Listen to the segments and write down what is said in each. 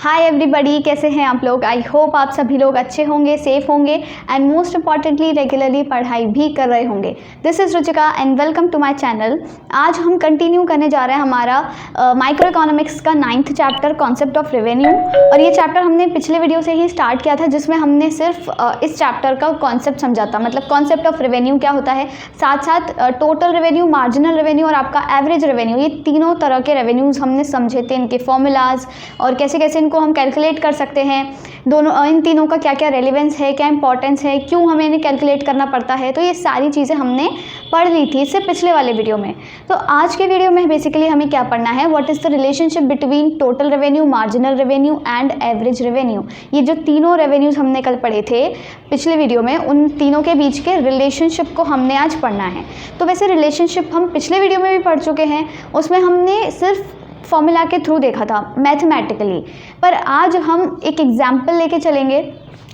Hi everybody, कैसे हैं आप लोग। आई होप आप सभी लोग अच्छे होंगे, सेफ होंगे एंड मोस्ट इम्पॉर्टेंटली रेगुलरली पढ़ाई भी कर रहे होंगे। This is Ruchika and welcome to my channel. आज हम कंटिन्यू करने जा रहे हैं हमारा माइक्रो इकोनॉमिक्स का 9th chapter concept of revenue. और ये चैप्टर हमने पिछले वीडियो से ही स्टार्ट किया था, जिसमें हमने सिर्फ इस चैप्टर का कॉन्सेप्ट समझा था, मतलब कॉन्सेप्ट ऑफ रेवेन्यू क्या होता है, साथ साथ टोटल रेवेन्यू, मार्जिनल रेवेन्यू और आपका एवरेज रेवेन्यू, ये तीनों तरह के रेवेन्यूज़ हमने समझे थे, इनके फॉर्मूलाज और कैसे कैसे इनको हम कैलकुलेट कर सकते हैं, दोनों इन तीनों का क्या क्या रेलिवेंस है, क्या इंपॉर्टेंस है, क्यों हमें इन्हें कैलकुलेट करना पड़ता है। तो ये सारी चीज़ें हमने पढ़ ली थी इससे पिछले वाले वीडियो में। तो आज के वीडियो में बेसिकली हमें क्या पढ़ना है, what is the relationship between total revenue, marginal revenue and average revenue. ये जो तीनों रेवेन्यूज़ हमने कल पढ़े थे पिछले वीडियो में, उन तीनों के बीच के रिलेशनशिप को हमने आज पढ़ना है। तो वैसे रिलेशनशिप हम पिछले वीडियो में भी पढ़ चुके हैं, उसमें हमने सिर्फ फॉर्मूला के थ्रू देखा था मैथमेटिकली, पर आज हम एक एग्जाम्पल लेके चलेंगे,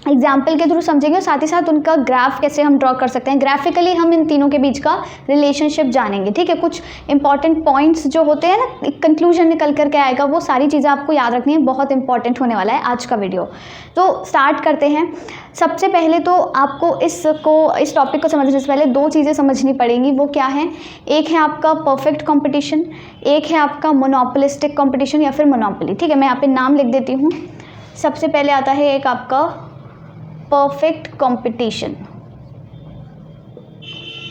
एग्जाम्पल के थ्रू समझेंगे और साथ ही साथ उनका ग्राफ कैसे हम ड्रॉ कर सकते हैं। ग्राफिकली हम इन तीनों के बीच का रिलेशनशिप जानेंगे, ठीक है। कुछ इंपॉर्टेंट पॉइंट्स जो होते हैं ना, कंक्लूजन निकल करके आएगा, वो सारी चीज़ें आपको याद रखनी है, बहुत इंपॉर्टेंट होने वाला है आज का वीडियो। तो स्टार्ट करते हैं। सबसे पहले तो आपको इस टॉपिक को समझने से पहले दो चीज़ें समझनी पड़ेंगी। वो क्या है, एक है आपका परफेक्ट कंपटीशन, एक है आपका मोनोपोलिस्टिक कंपटीशन या फिर मोनोपोली, ठीक है। मैं यहाँ पे नाम लिख देती हूँ। सबसे पहले आता है एक आपका परफेक्ट कंपटीशन,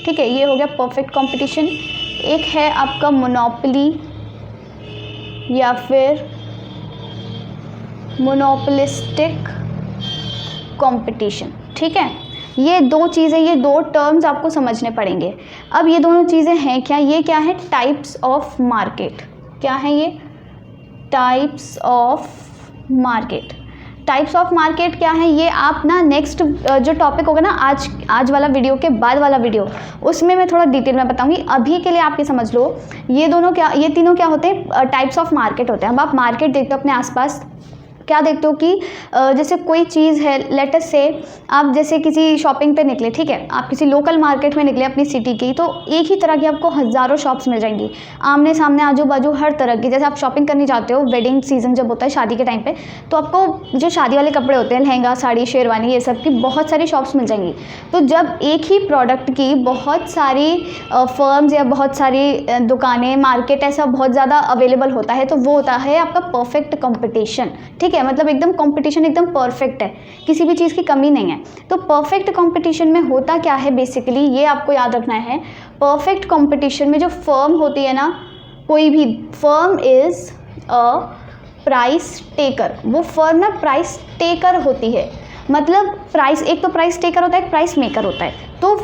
ठीक है, ये हो गया परफेक्ट कंपटीशन। एक है आपका मोनोपोली या फिर मोनोपोलिस्टिक कंपटीशन, ठीक है। ये दो चीज़ें, ये दो टर्म्स आपको समझने पड़ेंगे। अब ये दोनों चीज़ें हैं क्या, ये क्या है, टाइप्स ऑफ मार्केट। क्या है ये, types of market. Types of market क्या है, ये आप ना नेक्स्ट जो टॉपिक होगा ना, आज वाला वीडियो के बाद वाला वीडियो, उसमें मैं थोड़ा डिटेल में बताऊंगी। अभी के लिए आप ये समझ लो, ये तीनों क्या होते हैं, टाइप्स ऑफ मार्केट होते हैं। अब आप मार्केट देखते हो अपने आसपास, क्या देखते हो कि जैसे कोई चीज़ है, लेट अस से आप जैसे किसी शॉपिंग पे निकले, ठीक है, आप किसी लोकल मार्केट में निकले अपनी सिटी की, तो एक ही तरह की आपको हज़ारों शॉप्स मिल जाएंगी, आमने सामने आजू बाजू हर तरह की। जैसे आप शॉपिंग करने जाते हो, वेडिंग सीजन जब होता है शादी के टाइम पे, तो आपको जो शादी वाले कपड़े होते हैं, लहंगा, साड़ी, शेरवानी, ये सब की बहुत सारी शॉप्स मिल जाएंगी। तो जब एक ही प्रोडक्ट की बहुत सारी फर्म्स या बहुत सारी दुकानें, मार्केट ऐसा बहुत ज़्यादा अवेलेबल होता है, तो वो होता है आपका परफेक्ट कंपटीशन, ठीक है। मतलब एकदम कंपटीशन एकदम परफेक्ट है, किसी भी चीज़ की कमी नहीं है। तो परफेक्ट कंपटीशन में होता क्या है, बेसिकली ये आपको याद रखना है। परफेक्ट कंपटीशन में जो फर्म होती है ना, कोई भी firm is a price taker, वो फर्म ना प्राइस टेकर होती है। मतलब प्राइस, एक तो प्राइस टेकर होता है, एक प्राइस मेकर होता है। तो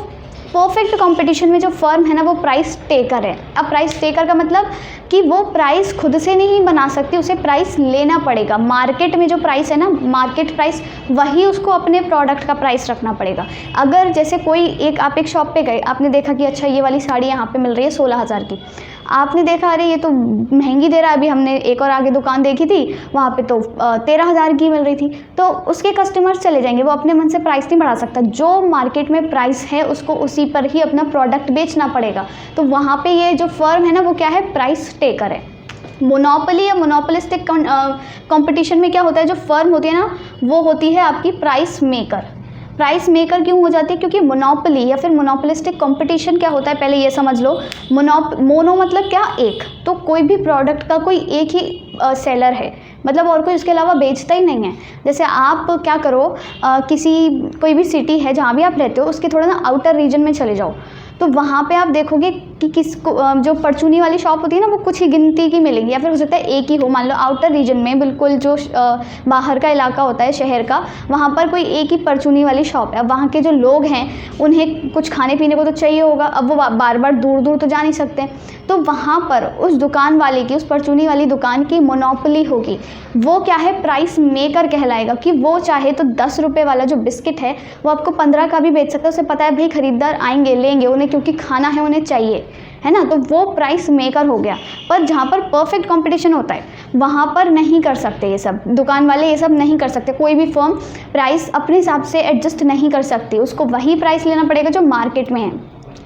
परफेक्ट कंपटीशन में जो फर्म है ना, वो प्राइस टेकर है। अब प्राइस टेकर का मतलब कि वो प्राइस खुद से नहीं बना सकती, उसे प्राइस लेना पड़ेगा। मार्केट में जो प्राइस है ना, मार्केट प्राइस, वही उसको अपने प्रोडक्ट का प्राइस रखना पड़ेगा। अगर जैसे आप एक शॉप पे गए, आपने देखा कि अच्छा ये वाली साड़ी यहाँ पे मिल रही है 16,000 की, आपने देखा अरे ये तो महंगी दे रहा है, अभी हमने एक और आगे दुकान देखी थी, वहाँ पे तो 13,000 की मिल रही थी, तो उसके कस्टमर्स चले जाएंगे, वो अपने मन से प्राइस नहीं बढ़ा सकता। जो मार्केट में प्राइस है उसको उसी पर ही अपना प्रोडक्ट बेचना पड़ेगा। तो वहाँ पे ये जो फर्म है ना, वो क्या है, प्राइस टेकर है। मोनोपोली या मोनोपोलिस्टिक कंपटीशन में क्या होता है, जो फर्म होती है ना, वो होती है आपकी प्राइस मेकर। प्राइस मेकर क्यों हो जाती है, क्योंकि मोनोपोली या फिर मोनोपोलिस्टिक कंपटीशन क्या होता है, पहले ये समझ लो। मोनो मतलब क्या, एक, तो कोई भी प्रोडक्ट का कोई एक ही सेलर है, मतलब और कोई उसके अलावा बेचता ही नहीं है। जैसे आप क्या करो, कोई भी सिटी है जहाँ भी आप रहते हो, उसके थोड़ा ना आउटर रीजन में चले जाओ, तो वहाँ पे आप देखोगे कि जो परचूनी वाली शॉप होती है ना, वो कुछ ही गिनती की मिलेंगी, या फिर हो सकता है एक ही हो। मान लो आउटर रीजन में, बिल्कुल जो बाहर का इलाका होता है शहर का, वहाँ पर कोई एक ही परचूनी वाली शॉप है। अब वहाँ के जो लोग हैं, उन्हें कुछ खाने पीने को तो चाहिए होगा, अब वो बार बार दूर दूर तो जा नहीं सकते, तो वहाँ पर उस दुकान वाले की, उस परचूनी वाली दुकान की मोनोपोली होगी। वो क्या है, प्राइस मेकर कहलाएगा, कि वो चाहे तो 10 रुपये वाला जो बिस्किट है, वो आपको 15 का भी बेच सकता है। उसे पता है भाई खरीदार आएंगे, लेंगे, उन्हें क्योंकि खाना है, उन्हें चाहिए, है ना, तो वो प्राइस मेकर हो गया। पर जहाँ पर परफेक्ट कंपटीशन होता है, वहाँ पर नहीं कर सकते ये सब, दुकान वाले ये सब नहीं कर सकते। कोई भी फर्म प्राइस अपने हिसाब से एडजस्ट नहीं कर सकती, उसको वही प्राइस लेना पड़ेगा जो मार्केट में है।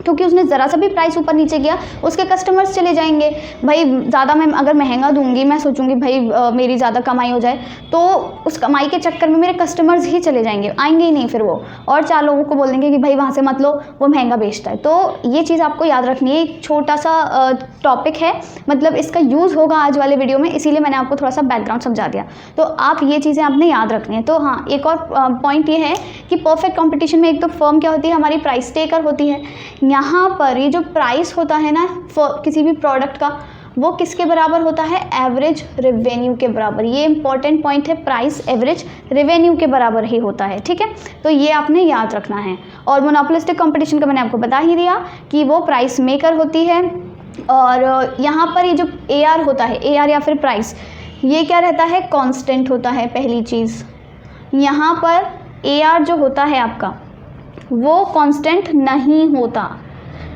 क्योंकि उसने ज़रा सा भी प्राइस ऊपर नीचे किया उसके कस्टमर्स चले जाएंगे। भाई ज़्यादा मैं अगर महंगा दूंगी, मैं सोचूंगी भाई मेरी ज़्यादा कमाई हो जाए, तो उस कमाई के चक्कर में मेरे कस्टमर्स ही चले जाएंगे, आएंगे ही नहीं फिर वो, और 4 लोगों को बोल देंगे कि भाई वहाँ से मत लो, वो महंगा बेचता है। तो ये चीज़ आपको याद रखनी है। एक छोटा सा टॉपिक है, मतलब इसका यूज़ होगा आज वाले वीडियो में, इसीलिए मैंने आपको थोड़ा सा बैकग्राउंड समझा दिया। तो आप ये चीज़ें आपने याद रखनी है। तो हाँ, एक और पॉइंट ये है कि परफेक्ट कॉम्पिटिशन में एक तो फर्म क्या होती है, हमारी प्राइस टेकर होती है। यहाँ पर ये जो प्राइस होता है ना किसी भी प्रोडक्ट का, वो किसके बराबर होता है, एवरेज रेवेन्यू के बराबर। ये इंपॉर्टेंट पॉइंट है, प्राइस एवरेज रेवेन्यू के बराबर ही होता है, ठीक है। तो ये आपने याद रखना है। और मोनोपोलिस्टिक कंपटीशन का मैंने आपको बता ही दिया कि वो प्राइस मेकर होती है। और यहाँ पर ये जो AR होता है, AR या फिर प्राइस, ये क्या रहता है, कांस्टेंट होता है। पहली चीज़ यहाँ पर AR जो होता है आपका, वो कांस्टेंट नहीं होता।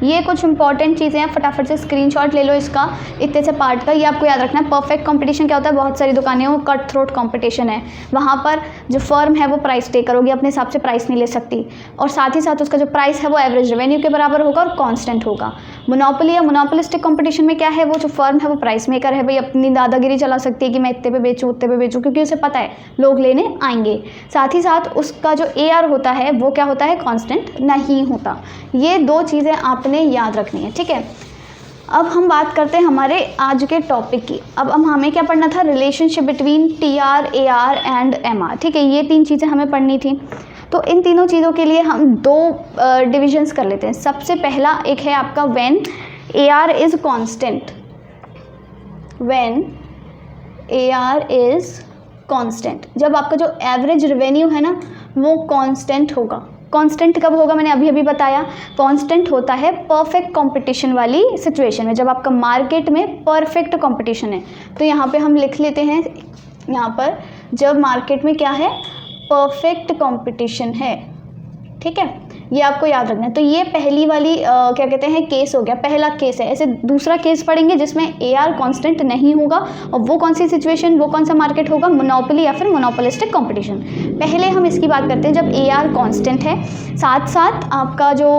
ये कुछ इंपॉर्टेंट चीज़ें हैं, फटाफट से स्क्रीनशॉट ले लो इसका, इतने से पार्ट का, ये आपको याद रखना है। परफेक्ट कंपटीशन क्या होता है, बहुत सारी दुकानें वो कट थ्रोट कंपटीशन है, वहाँ पर जो फर्म है वो प्राइस टेकर होगी, अपने हिसाब से प्राइस नहीं ले सकती, और साथ ही साथ उसका जो प्राइस है वो एवरेज रेवेन्यू के बराबर होगा और कांस्टेंट होगा। मोनोपोली या मोनोपोलिस्टिक कंपटीशन में क्या है, वो जो फर्म है वो प्राइस मेकर है, भाई अपनी दादागिरी चला सकती है कि मैं इतने पे बेचूँ, उतने पे बेचूँ, क्योंकि उसे पता है लोग लेने आएंगे। साथ ही साथ उसका जो AR होता है वो क्या होता है, कांस्टेंट नहीं होता। ये 2 चीज़ें आपने याद रखनी है, ठीक है। अब हम बात करते हैं हमारे आज के टॉपिक की। अब हमें क्या पढ़ना था, relationship between TR, AR and MR, ठीक है। ये 3 चीज़ें हमें पढ़नी थी। तो इन तीनों चीज़ों के लिए हम 2 डिविजन्स कर लेते हैं। सबसे पहला एक है आपका when AR is constant, when AR is constant, जब आपका जो एवरेज रेवेन्यू है ना वो कांस्टेंट होगा। कांस्टेंट कब होगा, मैंने अभी बताया, कांस्टेंट होता है परफेक्ट कंपटीशन वाली सिचुएशन में, जब आपका मार्केट में परफेक्ट कंपटीशन है। तो यहाँ पे हम लिख लेते हैं, यहाँ पर जब मार्केट में क्या है, परफेक्ट कंपटीशन है, ठीक है। ये आपको याद रखना है। तो ये पहली वाली क्या कहते हैं, केस हो गया, पहला केस है। ऐसे दूसरा केस पढ़ेंगे जिसमें AR कांस्टेंट नहीं होगा, और वो कौन सी सिचुएशन, वो कौन सा मार्केट होगा, मोनोपोली या फिर मोनोपोलिस्टिक कंपटीशन। पहले हम इसकी बात करते हैं जब AR कांस्टेंट है, साथ साथ आपका जो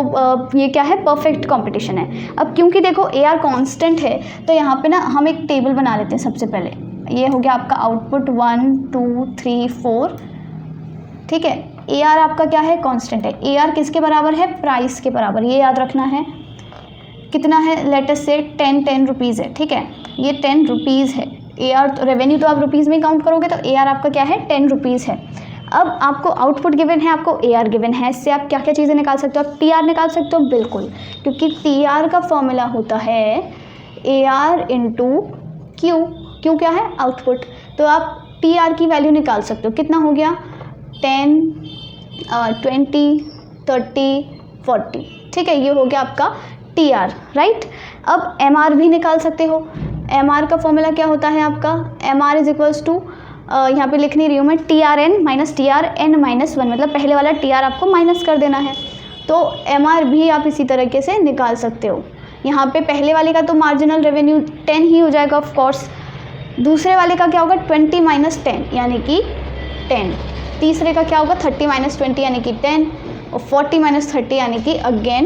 ये क्या है, परफेक्ट कंपटीशन है। अब क्योंकि देखो AR कांस्टेंट है, तो यहाँ पे ना हम एक टेबल बना लेते हैं। सबसे पहले ये हो गया आपका आउटपुट 1 2 3 4, ठीक है। AR आपका क्या है, कांस्टेंट है। AR किसके बराबर है, प्राइस के बराबर, ये याद रखना है। कितना है, लेट अस से 10 रुपीज़ है, ठीक है। ये 10 रुपीज़ है। AR रेवेन्यू तो आप रुपीज़ में काउंट करोगे, तो AR आपका क्या है, 10 रुपीज़ है। अब आपको आउटपुट गिवन है, आपको AR गिवन है, इससे आप क्या क्या चीज़ें निकाल सकते हो, आप TR निकाल सकते हो, बिल्कुल, क्योंकि TR का फॉर्मूला होता है AR इंटू Q। Q क्या है, आउटपुट। तो आप TR की वैल्यू निकाल सकते हो, कितना हो गया, 10 20 30 40, ठीक है। ये हो गया आपका TR, राइट। अब MR भी निकाल सकते हो। MR का फॉर्मूला क्या होता है आपका, MR इज इक्वल्स टू, यहाँ पे लिख नहीं रही हूँ मैं, TRN माइनस TRN माइनस 1, मतलब पहले वाला TR आपको माइनस कर देना है। तो MR भी आप इसी तरीके से निकाल सकते हो। यहाँ पे पहले वाले का तो मार्जिनल रेवेन्यू 10 ही हो जाएगा ऑफ कोर्स, दूसरे वाले का क्या होगा, 20 माइनस 10 यानी कि 10, तीसरे का क्या होगा, 30 माइनस 20 यानी कि 10, और 40 माइनस 30 यानी कि अगेन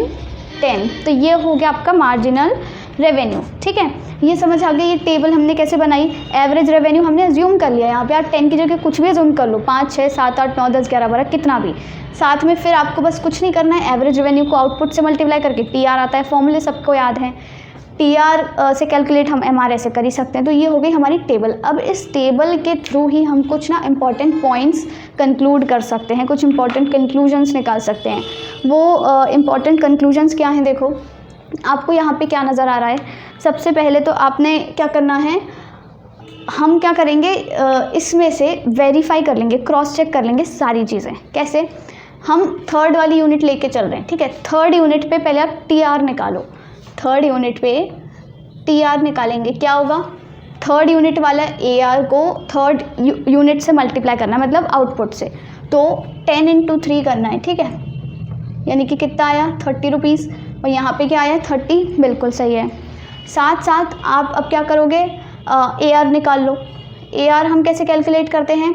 10। तो ये हो गया आपका मार्जिनल रेवेन्यू, ठीक है। ये समझ आ गई। ये टेबल हमने कैसे बनाई, एवरेज रेवेन्यू हमने अज्यूम कर लिया, यहाँ पे आप 10 की जगह कुछ भी अज्यूम कर लो, 5 6 7 8 9 10 11 12 कितना भी, साथ में फिर आपको बस कुछ नहीं करना है, एवरेज रेवेन्यू को आउटपुट से मल्टीप्लाई करके TR आता है, फॉर्मूले सबको याद है। TR से कैलकुलेट हम MR ऐसे कर ही सकते हैं। तो ये हो गई हमारी टेबल। अब इस टेबल के थ्रू ही हम कुछ ना इम्पॉर्टेंट पॉइंट्स कंक्लूड कर सकते हैं, कुछ इंपॉर्टेंट कंक्लूजन्स निकाल सकते हैं। वो इम्पॉर्टेंट कंक्लूजन्स क्या हैं, देखो आपको यहाँ पे क्या नज़र आ रहा है। सबसे पहले तो आपने क्या करना है, हम क्या करेंगे, इसमें से वेरीफाई कर लेंगे, क्रॉस चेक कर लेंगे सारी चीज़ें। कैसे, हम थर्ड वाली यूनिट लेके चल रहे हैं, ठीक है। थर्ड यूनिट पे पहले आप TR निकालो, थर्ड यूनिट पे TR निकालेंगे, क्या होगा, थर्ड यूनिट वाला AR को थर्ड यूनिट से मल्टीप्लाई करना है, मतलब आउटपुट से। तो 10 इंटू 3 करना है, ठीक है, यानी कि कितना आया, 30 रुपीज़, और यहाँ पे क्या आया, 30, बिल्कुल सही है। साथ साथ आप अब क्या करोगे, AR निकाल लो। AR हम कैसे कैलकुलेट करते हैं,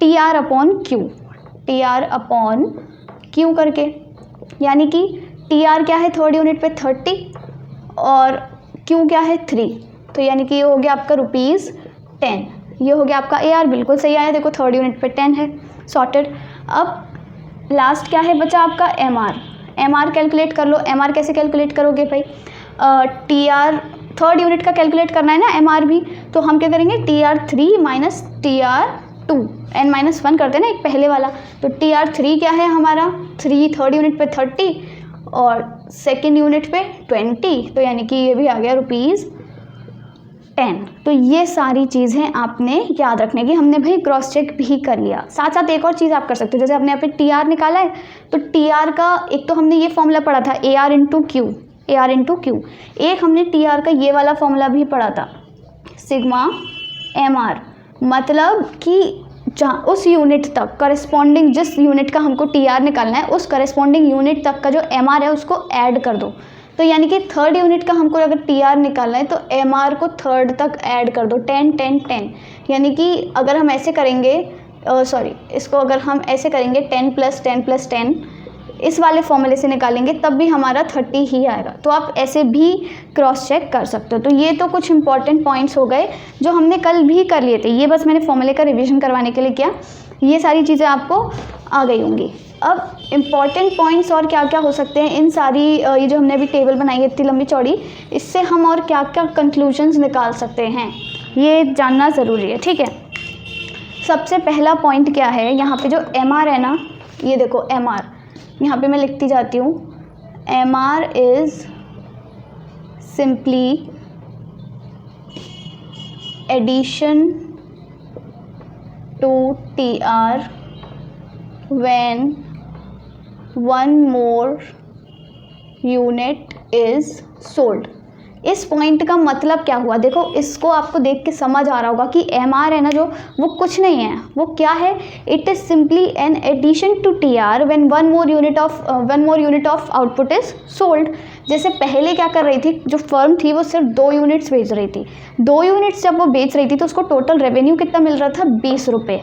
TR upon Q, TR upon Q करके, यानी कि टी आर क्या है थर्ड यूनिट पे 30 और क्यू क्या है 3, तो यानी कि ये हो गया आपका ₹10। ये हो गया आपका ए आर, बिल्कुल सही आया, देखो थर्ड यूनिट पे 10 है, सॉर्टेड। अब लास्ट क्या है बचा आपका M R. M R calculate कर लो। एम आर कैसे कैलकुलेट करोगे भाई, टी आर थर्ड यूनिट का कैलकुलेट करना है ना एम आर भी, तो हम क्या करेंगे TR3 माइनस TR2, n-1 करते हैं ना एक पहले वाला, तो TR3 क्या है हमारा 3 थर्ड यूनिट पे 30 और सेकेंड यूनिट पे 20, तो यानी कि ये भी आ गया ₹10। तो ये सारी चीज़ें आपने याद रखने की। हमने भाई क्रॉस चेक भी कर लिया। साथ साथ एक और चीज़ आप कर सकते हो, जैसे आपने यहाँ पे TR निकाला है तो TR का एक तो हमने ये फॉर्मूला पढ़ा था AR इंटू क्यू, एक हमने TR का ये वाला फॉर्मूला भी पढ़ा था सिग्मा MR, मतलब कि जहाँ उस यूनिट तक करस्पॉन्डिंग, जिस यूनिट का हमको TR निकालना है उस करस्पॉन्डिंग यूनिट तक का जो MR है उसको ऐड कर दो। तो यानी कि थर्ड यूनिट का हमको अगर TR निकालना है तो MR को थर्ड तक ऐड कर दो, 10 10 10, यानी कि अगर हम ऐसे करेंगे इसको अगर हम ऐसे करेंगे 10 + 10 + 10 इस वाले फॉर्मूले से निकालेंगे तब भी हमारा 30 ही आएगा। तो आप ऐसे भी क्रॉस चेक कर सकते हो। तो ये तो कुछ इंपॉर्टेंट पॉइंट्स हो गए जो हमने कल भी कर लिए थे, ये बस मैंने फॉर्मूले का रिवीजन करवाने के लिए किया। ये सारी चीज़ें आपको आ गई होंगी। अब इम्पॉर्टेंट पॉइंट्स और क्या क्या हो सकते हैं इन सारी ये जो हमने अभी टेबल बनाई है इतनी लंबी चौड़ी, इससे हम और क्या क्या कंक्लूजन्स निकाल सकते हैं ये जानना ज़रूरी है, ठीक है। सबसे पहला पॉइंट क्या है, यहाँ पे जो MR है ना, ये देखो MR, यहाँ पे मैं लिखती जाती हूँ, MR is simply addition to TR when one more unit is sold। इस पॉइंट का मतलब क्या हुआ, देखो इसको आपको देख के समझ आ रहा होगा कि MR है ना जो, वो कुछ नहीं है, वो क्या है, it is simply an addition to TR when one more unit of output is sold. जैसे पहले क्या कर रही थी जो फर्म थी, वो सिर्फ 2 यूनिट्स बेच रही थी। 2 यूनिट्स जब वो बेच रही थी तो उसको टोटल रेवेन्यू कितना मिल रहा था, 20 रुपये।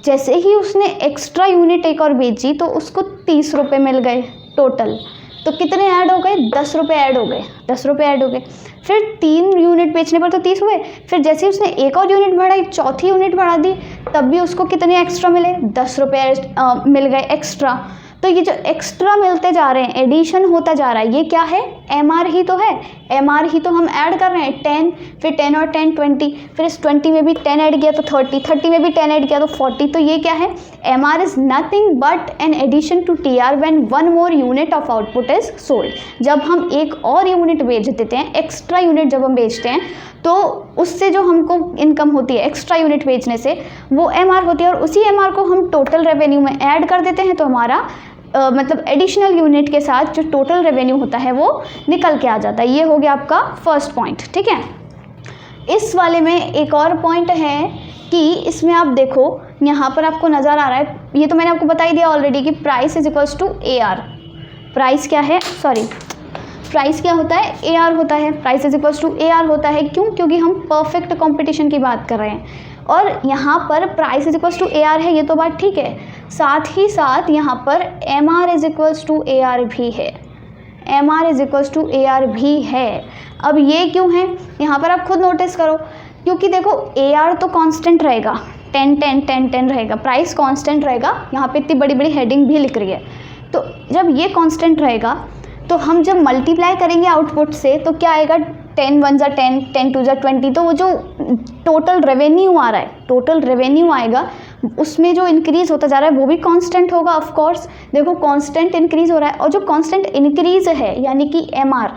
जैसे ही उसने एक्स्ट्रा यूनिट एक और बेची तो उसको 30 रुपये मिल गए टोटल। तो कितने ऐड हो गए, 10 रुपये ऐड हो गए, 10 रुपये ऐड हो गए। फिर 3 यूनिट बेचने पर तो 30 हुए, फिर जैसे ही उसने एक और यूनिट बढ़ाई, चौथी यूनिट बढ़ा दी, तब भी उसको कितने एक्स्ट्रा मिले, 10 रुपये मिल गए एक्स्ट्रा। तो ये जो एक्स्ट्रा मिलते जा रहे हैं, एडिशन होता जा रहा है, ये क्या है, MR ही तो है। MR ही तो हम ऐड कर रहे हैं, 10, फिर 10 और 10 20, फिर इस 20 में भी 10 ऐड किया तो 30, 30 में भी 10 ऐड किया तो 40। तो ये क्या है, MR is nothing but an addition to TR when one more unit of output is sold. जब हम एक और यूनिट बेच देते हैं, एक्स्ट्रा यूनिट जब हम बेचते हैं तो उससे जो हमको इनकम होती है एक्स्ट्रा यूनिट बेचने से, वो MR होती है, और उसी MR को हम टोटल रेवेन्यू में ऐड कर देते हैं, तो हमारा मतलब एडिशनल यूनिट के साथ जो टोटल रेवेन्यू होता है वो निकल के आ जाता है। ये हो गया आपका फर्स्ट पॉइंट, ठीक है। इस वाले में एक और पॉइंट है कि इसमें आप देखो यहाँ पर आपको नज़र आ रहा है, ये तो मैंने आपको बता ही दिया ऑलरेडी कि price is equals to AR। Price क्या है, प्राइस क्या होता है, AR होता है। Price is equals to AR होता है, क्यों, क्योंकि हम परफेक्ट कंपटीशन की बात कर रहे हैं। और यहाँ पर price is equals to AR है, ये तो बात ठीक है। साथ ही साथ यहाँ पर MR is equals to AR भी है, MR is equals to AR भी है। अब ये क्यों है, यहाँ पर आप खुद नोटिस करो, क्योंकि देखो AR तो कांस्टेंट रहेगा, 10 10 10 10 रहेगा, प्राइस कांस्टेंट रहेगा। यहाँ पे इतनी बड़ी बड़ी हेडिंग भी लिख रही है, तो जब ये कांस्टेंट रहेगा तो हम जब मल्टीप्लाई करेंगे आउटपुट से तो क्या आएगा, 10 1 × 10, 10 2 × 20। तो वो जो टोटल रेवेन्यू आ रहा है, टोटल रेवेन्यू आएगा, उसमें जो इंक्रीज़ होता जा रहा है वो भी कांस्टेंट होगा ऑफ कोर्स। देखो कांस्टेंट इंक्रीज़ हो रहा है, और जो कांस्टेंट इंक्रीज़ है यानी कि MR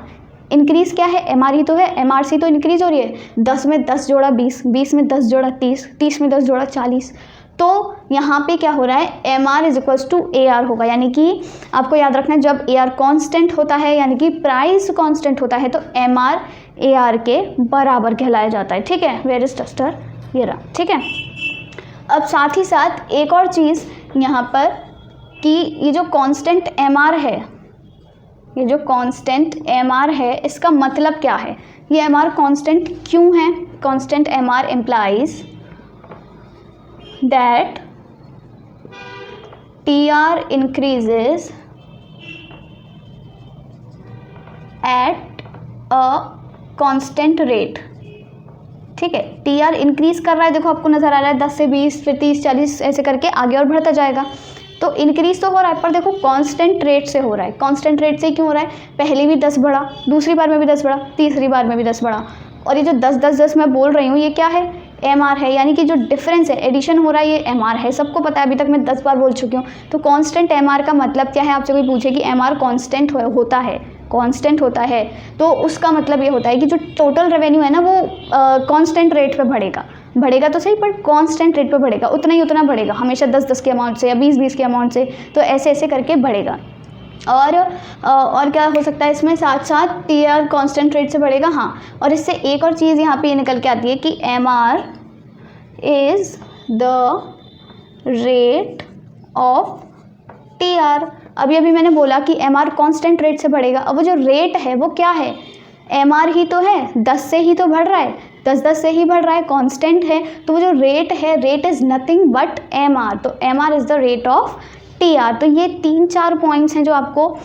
इंक्रीज़ क्या है, MR ही तो है, MR से तो इंक्रीज़ हो रही है। 10 में 10 जोड़ा 20, 20 में 10 जोड़ा 30, 30 में 10 जोड़ा 40। तो यहाँ पे क्या हो रहा है, MR is equals to AR होगा, यानी कि आपको याद रखना है जब AR कांस्टेंट होता है यानी कि प्राइस कांस्टेंट होता है तो MR AR के बराबर कहलाया जाता है, ठीक है। वेयर इज डस्टर, ये रहा, ठीक है। अब साथ ही साथ एक और चीज़ यहाँ पर कि ये जो कांस्टेंट MR है, ये जो कांस्टेंट MR है, इसका मतलब क्या है, ये MR कांस्टेंट क्यों है। Constant MR implies that TR increases at a constant rate, ठीक है। टी आर इंक्रीज कर रहा है, देखो आपको नज़र आ रहा है 10 से 20 फिर 30 40 ऐसे करके आगे और बढ़ता जाएगा। तो इंक्रीज तो हो रहा है पर देखो कांस्टेंट रेट से हो रहा है। कांस्टेंट रेट से क्यों हो रहा है? पहले भी 10 बढ़ा, दूसरी बार में भी 10 बढ़ा, तीसरी बार में भी 10 बढ़ा, और ये जो 10 10 10 मैं बोल रही हूँ ये क्या है? एम आर है, यानी कि जो डिफरेंस है, एडिशन हो रहा है, ये एम आर है। सबको पता है, अभी तक मैं 10 बार बोल चुकी हूँ। तो कांस्टेंट एम आर का मतलब क्या है? आपसे कोई पूछे कि एम आर कांस्टेंट होता है, कांस्टेंट होता है, तो उसका मतलब ये होता है कि जो टोटल रेवेन्यू है ना वो कांस्टेंट रेट पे बढ़ेगा तो सही, पर कांस्टेंट रेट पे बढ़ेगा, उतना ही उतना बढ़ेगा, हमेशा 10 के अमाउंट से या 20 के अमाउंट से, तो ऐसे ऐसे करके बढ़ेगा। और क्या हो सकता है इसमें? साथ साथ टी आर कांस्टेंट रेट से बढ़ेगा। हाँ, और इससे एक और चीज़ यहाँ पे ये निकल के आती है कि M R is the rate of T R. अभी मैंने बोला कि एम आर कॉन्स्टेंट रेट से बढ़ेगा। अब वो जो रेट है वो क्या है? एम आर ही तो है, 10 से ही तो बढ़ रहा है, 10 से ही बढ़ रहा है, कांस्टेंट है। तो वो जो रेट है, rate is nothing but M R, तो M R is the rate of T R. तो ये 3-4 पॉइंट्स हैं जो आपको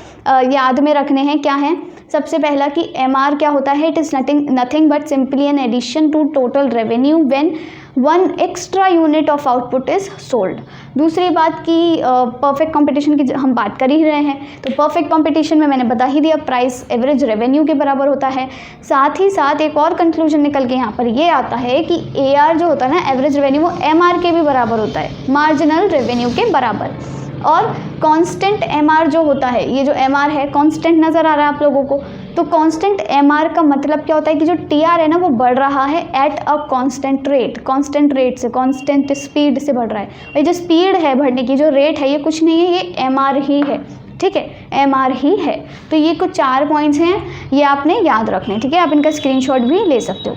याद में रखने हैं। क्या है? सबसे पहला कि एम आर क्या होता है? It is nothing but simply an addition to total revenue when 1 extra unit of output is sold. दूसरी बात कि परफेक्ट कंपटीशन की हम बात कर ही रहे हैं, तो परफेक्ट कंपटीशन में मैंने बता ही दिया प्राइस एवरेज रेवेन्यू के बराबर होता है। साथ ही साथ एक और कंक्लूजन निकल के यहाँ पर ये आता है कि ए आर जो होता है ना, एवरेज रेवेन्यू, वो एम आर के भी बराबर होता है, मार्जिनल रेवेन्यू के बराबर। और कांस्टेंट एम आर जो होता है, ये जो एम आर है कांस्टेंट नज़र आ रहा है आप लोगों को, तो कांस्टेंट एम आर का मतलब क्या होता है कि जो टी आर है ना वो बढ़ रहा है at a constant rate, constant rate से, कांस्टेंट स्पीड से बढ़ रहा है। और ये जो स्पीड है बढ़ने की, जो रेट है, ये कुछ नहीं है, ये एम आर ही है, ठीक है, एम आर ही है। तो ये कुछ 4 पॉइंट्स हैं, ये आपने याद रखने, ठीक है। आप इनका स्क्रीनशॉट भी ले सकते हो।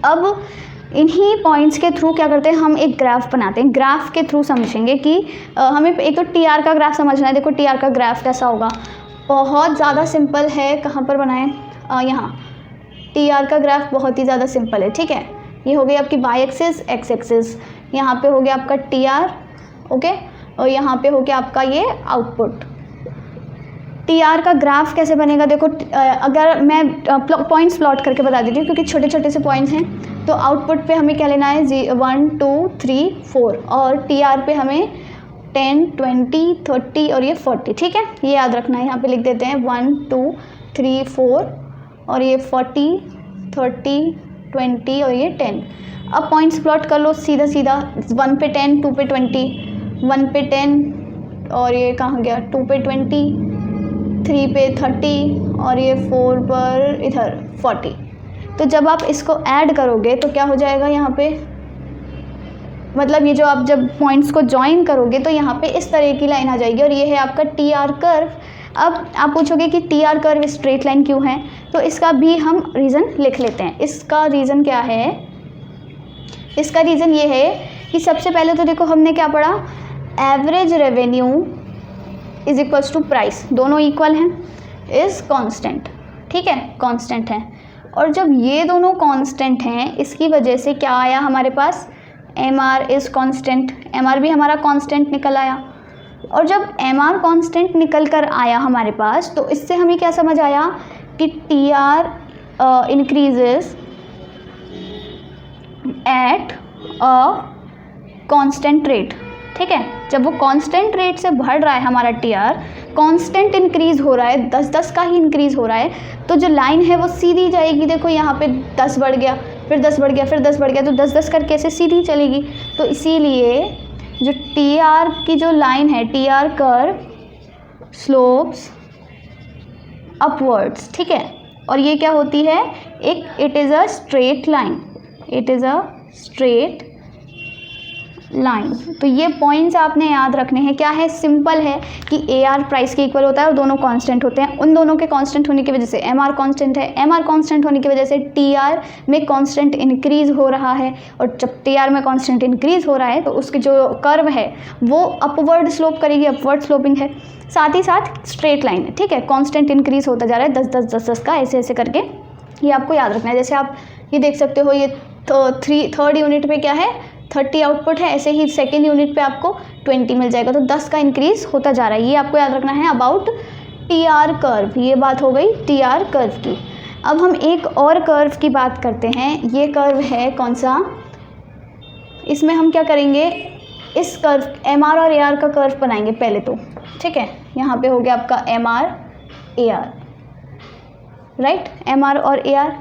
अब इन्हीं पॉइंट्स के थ्रू क्या करते हैं, हम एक ग्राफ बनाते हैं। ग्राफ के थ्रू समझेंगे कि हमें एक तो टी आर का ग्राफ समझना है। देखो टी आर का ग्राफ कैसा होगा, बहुत ज़्यादा सिंपल है। कहाँ पर बनाएं? यहाँ टी आर का ग्राफ बहुत ही ज़्यादा सिंपल है, ठीक है। ये हो गई आपकी वाई एक्सिस, एक्स एक्सिस, यहाँ पे हो गया आपका टी आर, ओके, और यहाँ पे हो गया आपका ये आउटपुट। टी आर का ग्राफ कैसे बनेगा? देखो अगर मैं पॉइंट्स प्लॉट करके बता देती हूँ क्योंकि छोटे छोटे से पॉइंट्स हैं। तो आउटपुट पे हमें क्या लेना है? 1 2 3 4, और टी आर पे हमें 10 20 30 और ये 40, ठीक है। ये याद रखना है, यहाँ पे लिख देते हैं 1 2 3 4 और ये 40 30 20 और ये 10। अब पॉइंट्स प्लॉट कर लो सीधा सीधा, 1 पे 10, 2 पे 20, 1 पे 10 और ये कहाँ गया, 2 पे 20, 3 पे 30 और ये 4 पर इधर 40। तो जब आप इसको ऐड करोगे तो क्या हो जाएगा यहाँ पे, मतलब ये जो आप जब पॉइंट्स को ज्वाइन करोगे तो यहाँ पे इस तरह की लाइन आ जाएगी, और ये है आपका टी आर कर्व। अब आप पूछोगे कि T R curve straight line क्यों है, तो इसका भी हम रीज़न लिख लेते हैं। इसका रीज़न क्या है? इसका रीज़न ये है कि सबसे पहले तो देखो हमने क्या पढ़ा, average revenue is equals to price, दोनों इक्वल हैं, इज़ कांस्टेंट, ठीक है, कांस्टेंट है। और जब ये दोनों कांस्टेंट हैं, इसकी वजह से क्या आया हमारे पास, M R is constant, M R भी हमारा कांस्टेंट निकल आया। और जब एम आर कांस्टेंट निकल कर आया हमारे पास, तो इससे हमें क्या समझ आया कि T R increases at a constant rate, ठीक है। जब वो कांस्टेंट रेट से बढ़ रहा है हमारा टी आर, कांस्टेंट इंक्रीज़ हो रहा है, 10 का ही इंक्रीज़ हो रहा है, तो जो लाइन है वो सीधी जाएगी। देखो यहाँ पे 10 बढ़ गया, फिर 10 बढ़ गया, फिर 10 बढ़ गया, तो 10 करके ऐसे सीधी चलेगी। तो इसीलिए जो टी आर की जो लाइन है, T R curve slopes upwards, ठीक है। और ये क्या होती है, एक it is a straight line, it is a straight line. तो ये पॉइंट्स आपने याद रखने हैं। क्या है, सिंपल है कि ए आर प्राइस के इक्वल होता है और दोनों कांस्टेंट होते हैं। उन दोनों के कांस्टेंट होने की वजह से एम आर कांस्टेंट है, एम आर कांस्टेंट होने की वजह से टी आर में कांस्टेंट इंक्रीज़ हो रहा है, और जब टी आर में कांस्टेंट इंक्रीज़ हो रहा है तो उसकी जो कर्व है वो अपवर्ड स्लोप करेगी, अपवर्ड स्लोपिंग है। साथ ही साथ स्ट्रेट लाइन है, ठीक है, कांस्टेंट इंक्रीज़ होता जा रहा है 10 का, ऐसे ऐसे करके। ये आपको याद रखना है। जैसे आप ये देख सकते हो, ये थर्ड यूनिट पे क्या है, 30 आउटपुट है, ऐसे ही सेकेंड यूनिट पे आपको 20 मिल जाएगा, तो 10 का इंक्रीज़ होता जा रहा है। ये आपको याद रखना है अबाउट टी आर कर्व, ये बात हो गई टी आर कर्व की। अब हम एक और कर्व की बात करते हैं। ये कर्व है कौन सा, इसमें हम क्या करेंगे, इस कर्व एम आर और ए आर का कर्व बनाएंगे पहले तो, ठीक है। यहाँ पे हो गया आपका M R A R, right, M R और ए आर।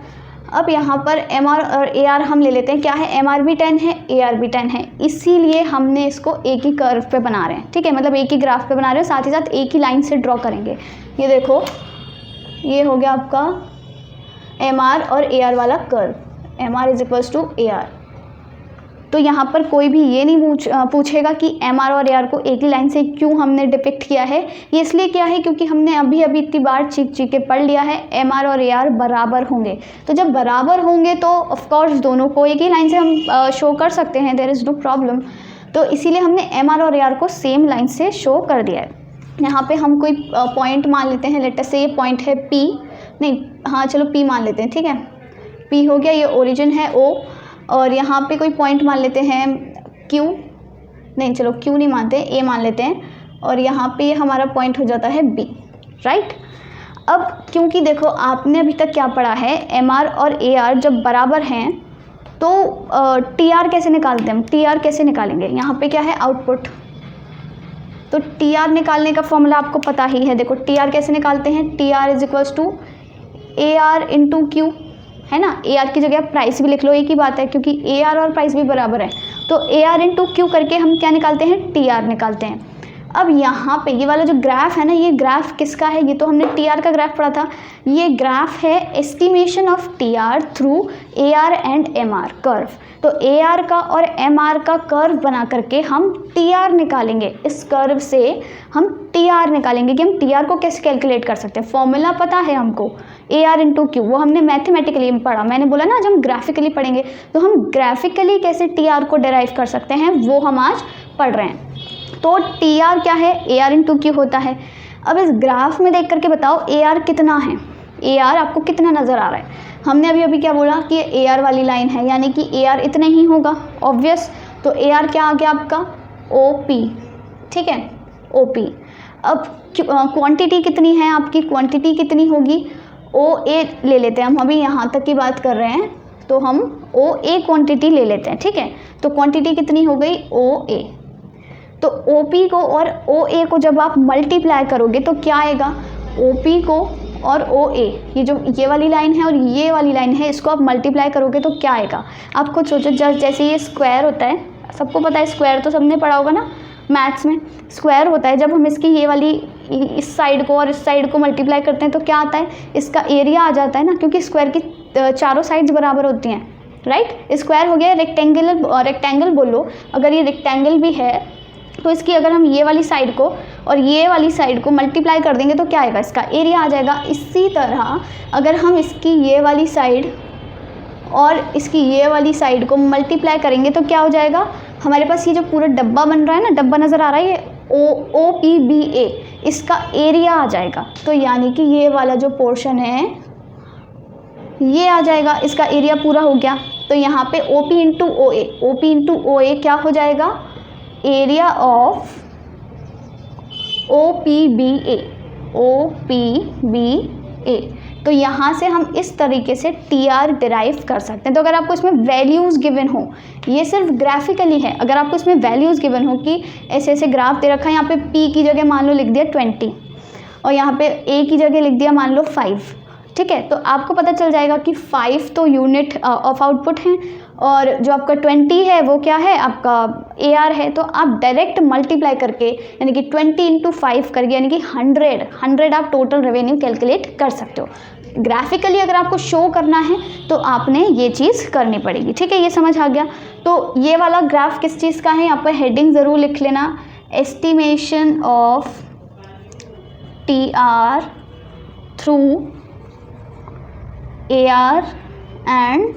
अब यहाँ पर एम आर और ए आर हम ले लेते हैं, क्या है, एम आर भी 10 है, ए आर भी 10 है, इसीलिए हमने इसको एक ही कर्व पे बना रहे हैं, ठीक है, मतलब एक ही ग्राफ पे बना रहे हैं, साथ ही साथ एक ही लाइन से ड्रॉ करेंगे। ये देखो, ये हो गया आपका एम आर और ए आर वाला curve, M R is equals to A R. तो यहाँ पर कोई भी ये नहीं पूछेगा कि एम आर और ए आर को एक ही लाइन से क्यों हमने डिपिक्ट किया है। ये इसलिए किया है क्योंकि हमने अभी अभी इतनी बार चीख के पढ़ लिया है एम आर और ए आर बराबर होंगे। तो जब बराबर होंगे तो ऑफकोर्स दोनों को एक ही लाइन से हम शो कर सकते हैं, देयर इज़ नो प्रॉब्लम। तो इसीलिए हमने एम आर और ए आर को सेम लाइन से शो कर दिया है। यहाँ पे हम कोई पॉइंट मान लेते हैं, लेट अस से ये पॉइंट है पी, नहीं हाँ चलो पी मान लेते हैं, ठीक है, पी हो गया, ये ओरिजिन है ओ, और यहाँ पे कोई पॉइंट मान लेते हैं क्यू, नहीं चलो क्यू नहीं मानते, ए मान लेते हैं, और यहाँ पे ये हमारा पॉइंट हो जाता है बी, राइट। अब क्योंकि देखो आपने अभी तक क्या पढ़ा है, एम आर और ए आर जब बराबर हैं तो टी आर कैसे निकालते हैं हम, टी आर कैसे निकालेंगे, यहाँ पे क्या है आउटपुट, तो टी आर निकालने का फॉर्मूला आपको पता ही है। देखो टी आर कैसे निकालते हैं, T R is equals to A R into Q, है ना, ए आर की जगह प्राइस भी लिख लो, एक ही बात है क्योंकि ए आर और प्राइस भी बराबर है। तो ए आर इंटू क्यू करके हम क्या निकालते हैं, टी आर निकालते हैं। अब यहाँ पे ये वाला जो ग्राफ है ना, ये ग्राफ किसका है, ये तो हमने टी आर का ग्राफ पढ़ा था, ये ग्राफ है estimation of T R through A R and M R curve. तो ए आर का और एम आर का कर्व बना करके हम टी आर निकालेंगे, इस कर्व से हम टी आर निकालेंगे कि हम टी आर को कैसे कैलकुलेट कर सकते हैं। फॉर्मूला पता है हमको, ए आर इंटू क्यू, वो हमने मैथमेटिकली पढ़ा, मैंने बोला ना आज हम ग्राफिकली पढ़ेंगे, तो हम ग्राफिकली कैसे टी आर को डिराइव कर सकते हैं वो हम आज पढ़ रहे हैं। तो टी आर क्या है, ए आर इंटू क्यू होता है। अब इस ग्राफ में देख करके बताओ ए आर कितना है, ए आर आपको कितना नज़र आ रहा है। हमने अभी अभी क्या बोला कि ये ए आर वाली लाइन है, यानी कि ए आर इतना ही होगा ऑब्वियस। तो ए आर क्या आ गया आपका, ओ पी, ठीक है, ओ पी। अब क्वांटिटी कितनी है आपकी, क्वांटिटी कितनी होगी, ओ ए ले लेते हैं हम, अभी यहाँ तक की बात कर रहे हैं, तो हम ओ ए क्वांटिटी ले लेते हैं, ठीक है। तो क्वांटिटी कितनी हो गई, ओ ए। तो ओ पी को और ओ ए को जब आप मल्टीप्लाई करोगे तो क्या आएगा, ओ पी को और ओ ए, ये जो ये वाली लाइन है और ये वाली लाइन है, इसको आप मल्टीप्लाई करोगे तो क्या आएगा। आप खुद सोचो, जैसे ये स्क्वायर होता है, सबको पता है स्क्वायर, तो सबने पढ़ा होगा ना मैथ्स में, स्क्वायर होता है जब हम इसकी ये वाली इस साइड को और इस साइड को मल्टीप्लाई करते हैं तो क्या आता है, इसका एरिया आ जाता है ना, क्योंकि स्क्वायर की चारों साइड्स बराबर होती हैं, राइट। स्क्वायर हो गया रेक्टेंगल बोलो, अगर ये रेक्टेंगल भी है तो इसकी अगर हम ये वाली साइड को और ये वाली साइड को मल्टीप्लाई कर देंगे तो क्या आएगा, इसका एरिया आ जाएगा। इसी तरह अगर हम इसकी ये वाली साइड और इसकी ये वाली साइड को मल्टीप्लाई करेंगे तो क्या हो जाएगा, हमारे पास ये जो पूरा डब्बा बन रहा है ना, डब्बा नज़र आ रहा है, ये ओ पी बी ए, इसका एरिया आ जाएगा। तो यानी कि ये वाला जो पोर्शन है ये आ जाएगा, इसका एरिया पूरा हो गया। तो यहाँ पे O P into O A, O P into O A क्या हो जाएगा, area of O P B A, O P B A. तो यहाँ से हम इस तरीके से टी आर डिराइव कर सकते हैं। तो अगर आपको इसमें वैल्यूज़ गिवन हो, ये सिर्फ ग्राफिकली है, अगर आपको इसमें वैल्यूज़ गिवन हो कि ऐसे ऐसे ग्राफ दे रखा है, यहाँ पे पी की जगह मान लो लिख दिया 20 और यहाँ पे ए की जगह लिख दिया मान लो 5, ठीक है, तो आपको पता चल जाएगा कि 5 तो यूनिट ऑफ आउटपुट हैं और जो आपका 20 है वो क्या है, आपका ए आर है। तो आप डायरेक्ट मल्टीप्लाई करके यानी कि 20 इंटू 5 करके यानी कि 100 आप टोटल रेवेन्यू कैलकुलेट कर सकते हो। ग्राफिकली अगर आपको शो करना है तो आपने ये चीज़ करनी पड़ेगी, ठीक है, ये समझ आ गया। तो ये वाला ग्राफ किस चीज़ का है, यहाँ पर हेडिंग ज़रूर लिख लेना, estimation of T R through A R and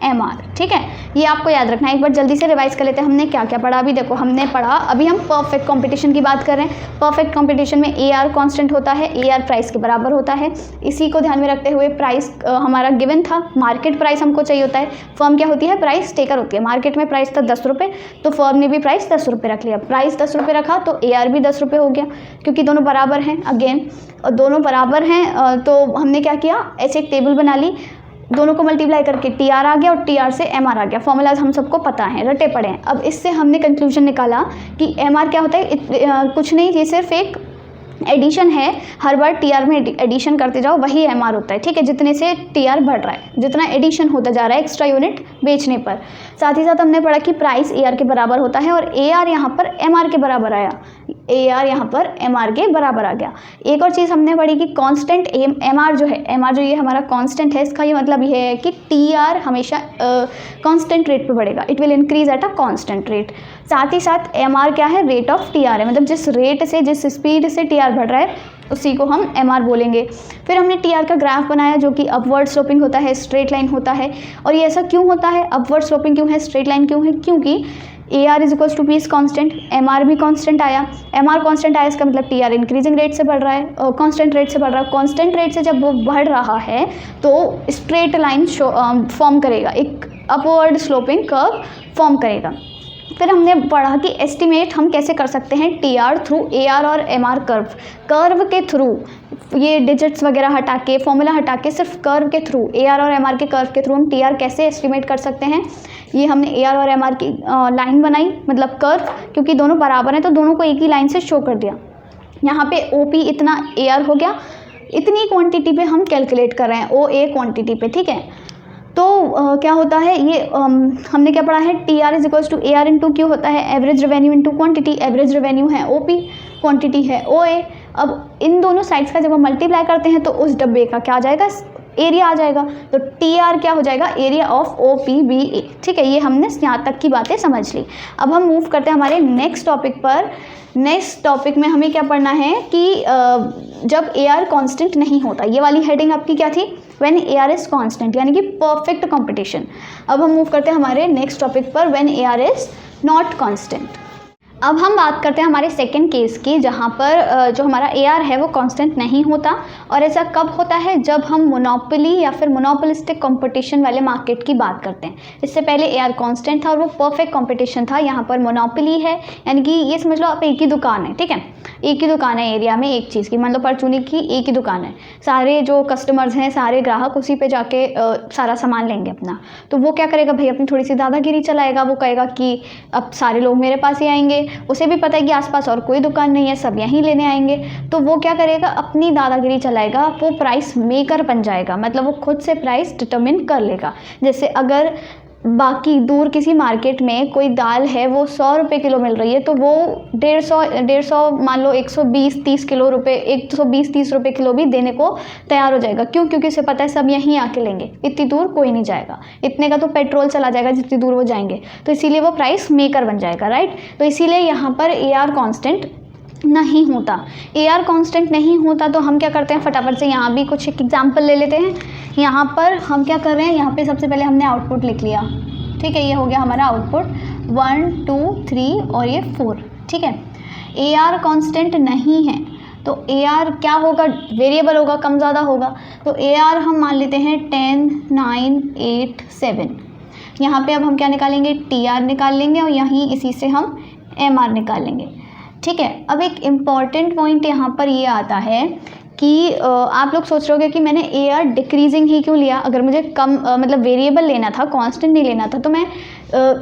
MR, ठीक है, ये आपको याद रखना है। एक बार जल्दी से रिवाइज कर लेते हैं हमने क्या क्या पढ़ा। अभी देखो हमने पढ़ा, अभी हम परफेक्ट कंपटीशन की बात कर रहे हैं। परफेक्ट कंपटीशन में AR कांस्टेंट होता है, AR प्राइस के बराबर होता है। इसी को ध्यान में रखते हुए प्राइस हमारा गिवन था, मार्केट प्राइस हमको चाहिए होता है। फर्म क्या होती है, प्राइस टेकर होती है। मार्केट में प्राइस था 10 रुपये, तो फर्म ने भी प्राइस 10 रुपये रख लिया। प्राइस 10 रुपये रखा तो AR भी 10 रुपये हो गया, क्योंकि दोनों बराबर हैं। अगेन दोनों बराबर हैं तो हमने क्या किया, ऐसे एक टेबल बना ली, दोनों को मल्टीप्लाई करके TR आ गया और TR से MR आ गया। फॉर्मूलाज हम सबको पता है, रटे पड़े हैं। अब इससे हमने कंक्लूजन निकाला कि MR क्या होता है, कुछ नहीं, ये सिर्फ एक एडिशन है। हर बार TR में एडिशन करते जाओ, वही MR होता है, ठीक है। जितने से TR बढ़ रहा है, जितना एडिशन होता जा रहा है एक्स्ट्रा यूनिट बेचने पर। साथ ही साथ हमने पढ़ा कि प्राइस AR के बराबर होता है और AR यहाँ पर MR के बराबर आया, AR यहाँ पर MR के बराबर आ गया। एक और चीज़ हमने पढ़ी कि कांस्टेंट MR जो है, MR जो ये हमारा कांस्टेंट है, इसका ये मतलब ये है कि TR हमेशा कांस्टेंट रेट पे बढ़ेगा, it will increase at a constant rate. साथ ही साथ MR क्या है, रेट ऑफ TR है, मतलब जिस रेट से, जिस स्पीड से TR बढ़ रहा है उसी को हम MR बोलेंगे। फिर हमने TR का ग्राफ बनाया जो कि अपवर्ड स्लोपिंग होता है, स्ट्रेट लाइन होता है। और ये ऐसा क्यों होता है, अपवर्ड स्लोपिंग क्यों है, स्ट्रेट लाइन क्यों है, क्योंकि AR is equals to P is constant, MR भी कॉन्स्टेंट आया। MR कॉन्स्टेंट आया, इसका मतलब TR इंक्रीजिंग रेट से बढ़ रहा है, कॉन्स्टेंट रेट से बढ़ रहा है। कॉन्स्टेंट रेट से जब वो बढ़ रहा है तो स्ट्रेट लाइन फॉर्म करेगा, एक अपवर्ड स्लोपिंग कर्व फॉर्म करेगा। फिर हमने पढ़ा कि एस्टिमेट हम कैसे कर सकते हैं TR थ्रू AR और MR कर्व के थ्रू, ये डिजिट्स वगैरह हटा के, फॉर्मूला हटा के, सिर्फ कर्व के थ्रू, AR और MR के कर्व के थ्रू हम TR कैसे एस्टिमेट कर सकते हैं। ये हमने AR और MR की लाइन बनाई, मतलब कर्व, क्योंकि दोनों बराबर हैं तो दोनों को एक ही लाइन से शो कर दिया। यहाँ पे OP इतना AR हो गया, इतनी क्वांटिटी पे हम कैलकुलेट कर रहे हैं, OA क्वांटिटी पे, ठीक है। तो क्या होता है ये, हमने क्या पढ़ा है, TR is equals to AR into Q होता है, average revenue into quantity. Average revenue है OP, क्वांटिटी है OA। अब इन दोनों साइड्स का जब हम मल्टीप्लाई करते हैं तो उस डब्बे का क्या आ जाएगा, एरिया आ जाएगा। तो TR क्या हो जाएगा, एरिया ऑफ OPBA, ठीक है। ये हमने यहाँ तक की बातें समझ ली। अब हम मूव करते हैं हमारे नेक्स्ट टॉपिक पर। नेक्स्ट टॉपिक में हमें क्या पढ़ना है कि जब AR कांस्टेंट नहीं होता, ये वाली हेडिंग आपकी क्या थी, व्हेन AR इज कांस्टेंट, यानी कि परफेक्ट कंपटीशन। अब हम मूव करते हैं हमारे नेक्स्ट टॉपिक पर, when AR is not constant. अब हम बात करते हैं हमारे सेकंड केस की, जहाँ पर जो हमारा AR है वो कांस्टेंट नहीं होता। और ऐसा कब होता है, जब हम मोनोपोली या फिर मोनोपोलिस्टिक कंपटीशन वाले मार्केट की बात करते हैं। इससे पहले AR कांस्टेंट था और वो परफेक्ट कंपटीशन था, यहाँ पर मोनोपोली है, यानी कि ये समझ लो आप एक ही दुकान है, ठीक है, एक ही दुकान है एरिया में एक चीज़ की, मान लो परचूनी की एक ही दुकान है, सारे जो कस्टमर्स हैं, सारे ग्राहक उसी पे जाके सारा सामान लेंगे अपना। तो वो क्या करेगा भाई, अपनी थोड़ी सी दादागिरी चलाएगा, वो कहेगा कि अब सारे लोग मेरे पास ही आएंगे। उसे भी पता है कि आसपास और कोई दुकान नहीं है, सब यहीं लेने आएंगे, तो वो क्या करेगा, अपनी दादागिरी चलाएगा, वो प्राइस मेकर बन जाएगा, मतलब वो खुद से प्राइस डिटरमिन कर लेगा। जैसे अगर बाकी दूर किसी मार्केट में कोई दाल है वो 100 रुपये किलो मिल रही है, तो वो 150 मान लो 120-30 किलो रुपये 120-30 रुपये किलो भी देने को तैयार हो जाएगा। क्यों, क्योंकि उसे पता है सब यहीं आके लेंगे, इतनी दूर कोई नहीं जाएगा, इतने का तो पेट्रोल चला जाएगा जितनी दूर वो जाएंगे, तो इसीलिए वो प्राइस मेकर बन जाएगा, राइट। तो इसीलिए यहाँ पर AR कांस्टेंट नहीं होता। AR कांस्टेंट नहीं होता तो हम क्या करते हैं, फटाफट से यहाँ भी कुछ एक एग्जांपल ले लेते हैं। यहाँ पर हम क्या कर रहे हैं, यहाँ पे सबसे पहले हमने आउटपुट लिख लिया, ठीक है, ये हो गया हमारा आउटपुट 1 2 3 और ये 4, ठीक है। AR कांस्टेंट नहीं है तो AR क्या होगा, वेरिएबल होगा, कम ज़्यादा होगा। तो AR हम मान लेते हैं 10 9 8 7। यहाँ पे अब हम क्या निकालेंगे, TR निकाल लेंगे और यहीं इसी से हम MR निकाल लेंगे, ठीक है। अब एक इम्पॉर्टेंट पॉइंट यहाँ पर ये आता है कि आप लोग सोच रहे होगे कि मैंने AR डिक्रीजिंग ही क्यों लिया, अगर मुझे कम मतलब वेरिएबल लेना था, कांस्टेंट नहीं लेना था, तो मैं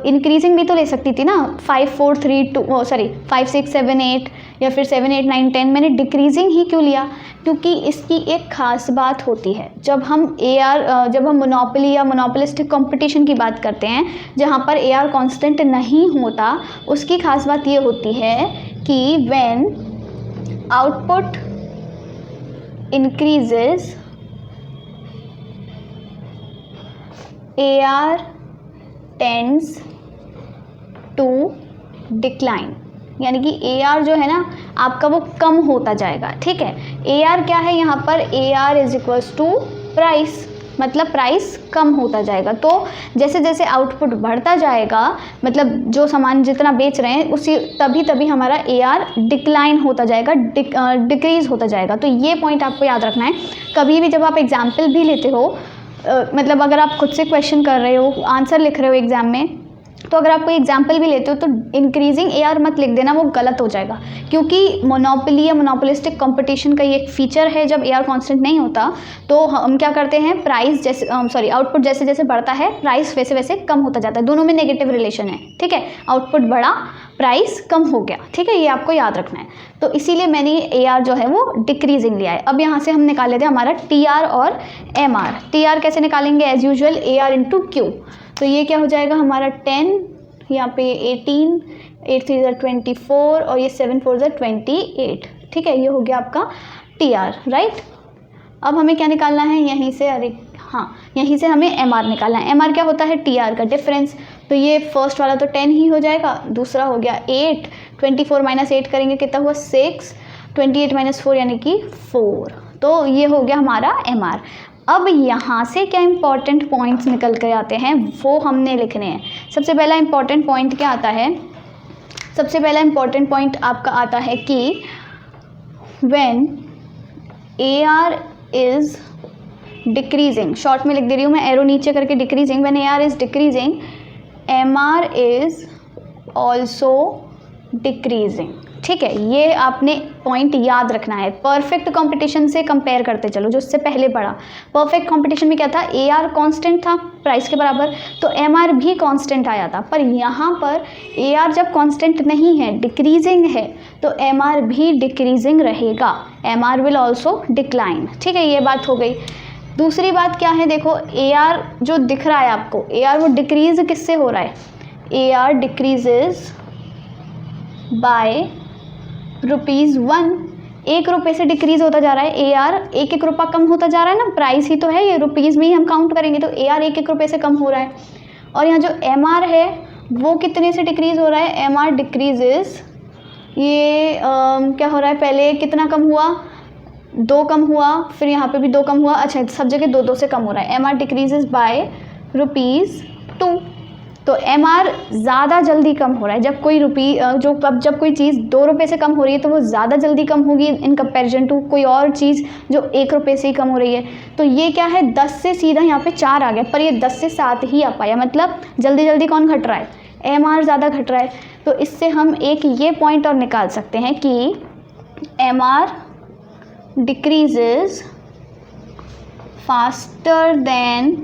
इंक्रीजिंग भी तो ले सकती थी ना, 5 4 3 2 सॉरी 5 6 7 8 या फिर 7 8 9 10। मैंने डिक्रीजिंग ही क्यों लिया, क्योंकि इसकी एक ख़ास बात होती है। जब हम जब हम मोनोपोली या मोनोपोलिस्टिक कंपटीशन की बात करते हैं जहाँ पर AR कांस्टेंट नहीं होता, उसकी ख़ास बात ये होती है कि when output increases AR tends to decline, यानी कि AR जो है ना आपका वो कम होता जाएगा, ठीक है। AR क्या है यहाँ पर, AR is equals to price, मतलब प्राइस कम होता जाएगा। तो जैसे जैसे आउटपुट बढ़ता जाएगा, मतलब जो सामान जितना बेच रहे हैं उसी तभी हमारा AR डिक्लाइन होता जाएगा, डिक्रीज़ होता जाएगा। तो ये पॉइंट आपको याद रखना है। कभी भी जब आप एग्जाम्पल भी लेते हो, मतलब अगर आप खुद से क्वेश्चन कर रहे हो, आंसर लिख रहे हो एग्ज़ाम में, तो अगर आप कोई एग्जाम्पल भी लेते हो तो इंक्रीजिंग AR मत लिख देना, वो गलत हो जाएगा। क्योंकि मोनोपोली या मोनोपोलिस्टिक कंपटीशन का ये एक फीचर है, जब AR कांस्टेंट नहीं होता तो हम क्या करते हैं, प्राइस जैसे आउटपुट जैसे जैसे बढ़ता है प्राइस वैसे वैसे कम होता जाता है। दोनों में नेगेटिव रिलेशन है, ठीक है। आउटपुट बढ़ा, प्राइस कम हो गया, ठीक है, ये आपको याद रखना है। तो इसीलिए मैंने AR जो है वो डिक्रीजिंग लिया है। अब यहाँ से हम निकाल लेते हैं हमारा TR और MR। TR कैसे निकालेंगे, as usual AR into Q। तो ये क्या हो जाएगा हमारा 10, यहाँ पे 18, 8 3 24 और ये 7 4 28, ठीक है। ये हो गया आपका TR, राइट। अब हमें क्या निकालना है यहीं से, अरे हाँ, यहीं से हमें MR निकालना है। MR क्या होता है, TR का डिफरेंस। तो ये फर्स्ट वाला तो 10 ही हो जाएगा, दूसरा हो गया 8, 24 माइनस 8 करेंगे कितना हुआ 6, 28 माइनस 4 यानी कि 4। तो ये हो गया हमारा MR। अब यहाँ से क्या इंपॉर्टेंट पॉइंट्स निकल कर आते हैं वो हमने लिखने हैं। सबसे पहला इंपॉर्टेंट पॉइंट क्या आता है, सबसे पहला इंपॉर्टेंट पॉइंट आपका आता है कि when AR is decreasing, short में लिख दे रही हूँ मैं, एरो नीचे करके decreasing, when AR is decreasing MR is also decreasing, ठीक है। ये आपने पॉइंट याद रखना है। परफेक्ट कंपटीशन से कंपेयर करते चलो, जो उससे पहले पढ़ा। परफेक्ट कंपटीशन में क्या था, AR कांस्टेंट था प्राइस के बराबर, तो MR भी कांस्टेंट आया था। पर यहाँ पर AR जब कांस्टेंट नहीं है, डिक्रीजिंग है, तो MR भी डिक्रीजिंग रहेगा, MR विल ऑल्सो डिक्लाइन, ठीक है। ये बात हो गई। दूसरी बात क्या है, देखो AR जो दिख रहा है आपको, AR वो डिक्रीज किससे हो रहा है, AR डिक्रीजेज बाय ₹1। 1 रुपये से डिक्रीज होता जा रहा है AR, 1 रुपया कम होता जा रहा है ना, प्राइस ही तो है ये, रुपीज़ में ही हम काउंट करेंगे, तो AR 1 रुपये से कम हो रहा है। और यहाँ जो MR है वो कितने से डिक्रीज हो रहा है, MR डिक्रीजेस, ये क्या हो रहा है, पहले कितना कम हुआ, 2 कम हुआ, फिर यहाँ पे भी 2 कम हुआ, अच्छा सब जगह 2 से कम हो रहा है। MR decreases by ₹2। तो MR ज़्यादा जल्दी कम हो रहा है। जब कोई जब कोई चीज़ 2 रुपये से कम हो रही है तो वो ज़्यादा जल्दी कम होगी इन कंपैरिजन टू कोई और चीज़ जो 1 रुपये से ही कम हो रही है। तो ये क्या है, 10 से सीधा यहाँ पे 4 आ गया, पर ये 10 से 7 ही आ पाया, मतलब जल्दी जल्दी कौन घट रहा है, MR ज़्यादा घट रहा है। तो इससे हम एक ये पॉइंट और निकाल सकते हैं कि MR decreases faster than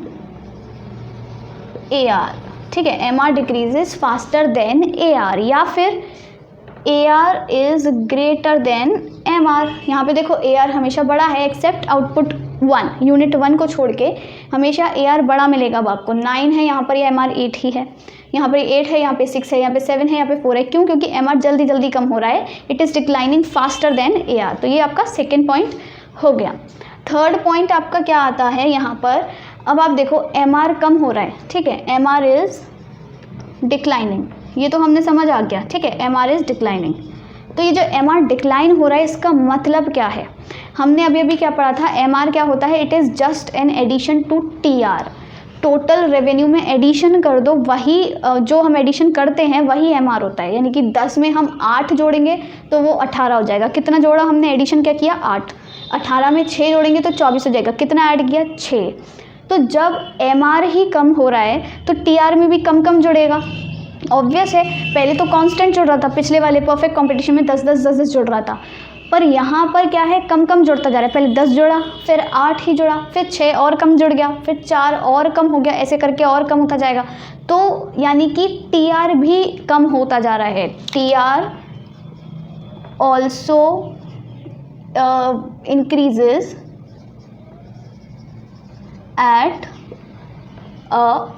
AR, ठीक है। MR decreases faster than AR, या फिर AR is greater than MR। यहाँ पे देखो AR हमेशा बड़ा है एक्सेप्ट आउटपुट 1, यूनिट 1 को छोड़ के हमेशा AR बड़ा मिलेगा। अब आपको 9 है यहाँ पर, या MR 8 ही है, यहाँ पर 8 है, यहाँ पे 6 है, यहाँ पे 7 है, यहाँ पे 4 है। क्यों, क्योंकि MR जल्दी जल्दी कम हो रहा है, it is declining faster than AR। तो ये आपका सेकेंड पॉइंट हो गया। थर्ड पॉइंट आपका क्या आता है यहाँ पर, अब आप देखो MR कम हो रहा है, ठीक है, MR इज़ डिक्लाइनिंग, ये तो हमने समझ आ गया, ठीक है, MR इज़ डिक्लाइनिंग। तो ये जो MR डिक्लाइन हो रहा है इसका मतलब क्या है, हमने अभी अभी क्या पढ़ा था, MR क्या होता है, it is just an addition to TR। Total revenue में एडिशन कर दो, वही जो हम एडिशन करते हैं वही MR होता है। यानी कि 10 में हम 8 जोड़ेंगे तो वो 18 हो जाएगा। कितना जोड़ा हमने, एडिशन क्या किया, 8। 18 में 6 जोड़ेंगे तो 24 हो जाएगा। कितना ऐड किया, 6। तो जब MR ही कम हो रहा है तो TR में भी कम कम जुड़ेगा, ऑब्वियस है। पहले तो कांस्टेंट जुड़ रहा था, पिछले वाले परफेक्ट कंपटीशन में 10 जुड़ रहा था, पर यहाँ पर क्या है, कम कम जुड़ता जा रहा है। पहले 10 जुड़ा, फिर 8 ही जुड़ा, फिर 6 और कम जुड़ गया, फिर 4 और कम हो गया, ऐसे करके और कम होता जाएगा। तो यानी कि TR भी कम होता जा रहा है। TR also increases at a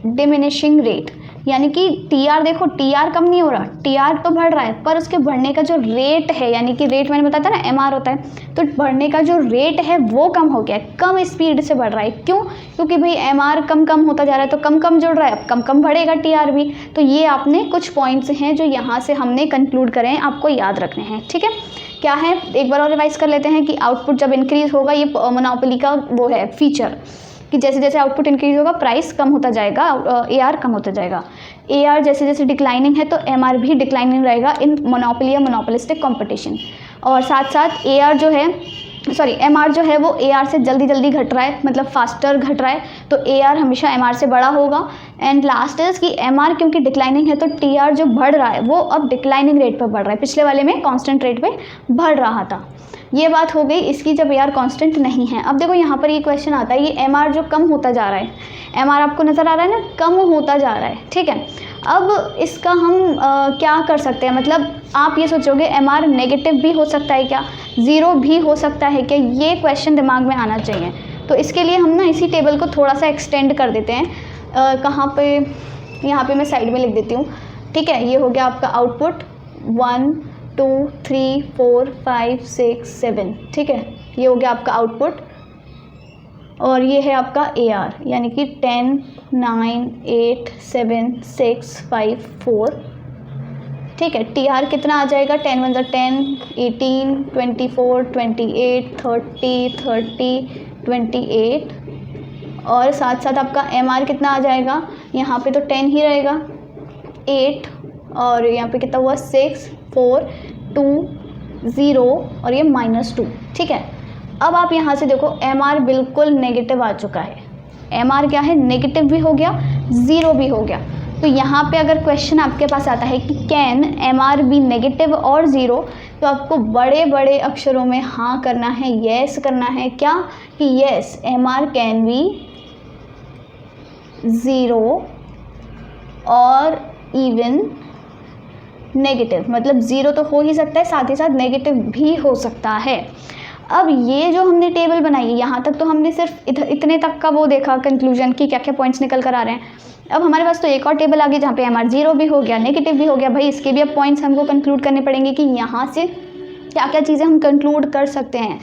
diminishing rate. यानी कि TR देखो, TR कम नहीं हो रहा, TR तो बढ़ रहा है, पर उसके बढ़ने का जो रेट है, यानी कि रेट मैंने बताया था ना MR होता है, तो बढ़ने का जो रेट है वो कम हो गया है, कम स्पीड से बढ़ रहा है। क्यों, क्योंकि भाई MR कम कम होता जा रहा है तो कम कम जुड़ रहा है, अब कम कम बढ़ेगा TR भी। तो ये आपने कुछ पॉइंट्स हैं जो यहाँ से हमने कंक्लूड करें, आपको याद रखने हैं, ठीक है। क्या है, एक बार और रिवाइज कर लेते हैं कि आउटपुट जब इंक्रीज होगा, ये मोनोपोली का वो है फीचर, कि जैसे जैसे आउटपुट इंक्रीज होगा प्राइस कम होता जाएगा, AR कम होता जाएगा। AR जैसे जैसे डिक्लाइनिंग है तो MR भी डिक्लाइनिंग रहेगा इन मोनोपोली या मोनोपोलिस्टिक कंपटीशन। और साथ साथ AR जो है MR जो है वो AR से जल्दी जल्दी घट रहा है, मतलब फास्टर घट रहा है, तो AR हमेशा MR से बड़ा होगा। एंड लास्ट इज कि MR क्योंकि डिक्लाइनिंग है तो TR जो बढ़ रहा है वो अब डिक्लाइनिंग रेट पर बढ़ रहा है, पिछले वाले में कांस्टेंट रेट पे बढ़ रहा था। ये बात हो गई इसकी जब AR कांस्टेंट नहीं है। अब देखो यहाँ पर ये क्वेश्चन आता है, ये MR जो कम होता जा रहा है, MR आपको नज़र आ रहा है ना, कम होता जा रहा है, ठीक है। अब इसका हम क्या कर सकते हैं, मतलब आप ये सोचोगे MR नेगेटिव भी हो सकता है क्या, ज़ीरो भी हो सकता है क्या, ये क्वेश्चन दिमाग में आना चाहिए। तो इसके लिए हम ना इसी टेबल को थोड़ा सा एक्सटेंड कर देते हैं। कहाँ पे, यहाँ पे मैं साइड में लिख देती हूँ, ठीक है। ये हो गया आपका आउटपुट 1 2 3 4 5 6 7, ठीक है, ये हो गया आपका आउटपुट। और ये है आपका AR, यानी कि 10 9 8 7 6 5 4, ठीक है। TR कितना आ जाएगा, 10 1 10, 18 24 28 30 30 28, और साथ साथ आपका MR कितना आ जाएगा, यहाँ पे तो 10 ही रहेगा, 8, और यहाँ पे कितना हुआ 6 4 2 0 और ये -2, ठीक है। अब आप यहाँ से देखो MR बिल्कुल नेगेटिव आ चुका है, MR क्या है, नेगेटिव भी हो गया, ज़ीरो भी हो गया। तो यहाँ पे अगर क्वेश्चन आपके पास आता है कि कैन MR बी नेगेटिव और ज़ीरो, तो आपको बड़े बड़े अक्षरों में हाँ करना है, येस करना है, क्या कि yes MR can be zero और इवन नेगेटिव, मतलब ज़ीरो तो हो ही सकता है, साथ ही साथ नेगेटिव भी हो सकता है। अब ये जो हमने टेबल बनाई है, यहाँ तक तो हमने सिर्फ इतने तक का वो देखा कंक्लूजन की क्या क्या पॉइंट्स निकल कर आ रहे हैं। अब हमारे पास तो एक और टेबल आ गई जहाँ पे MR ज़ीरो भी हो गया, नेगेटिव भी हो गया। भाई इसके भी अब पॉइंट्स हमको कंक्लूड करने पड़ेंगे कि यहाँ से क्या क्या चीज़ें हम कंक्लूड कर सकते हैं।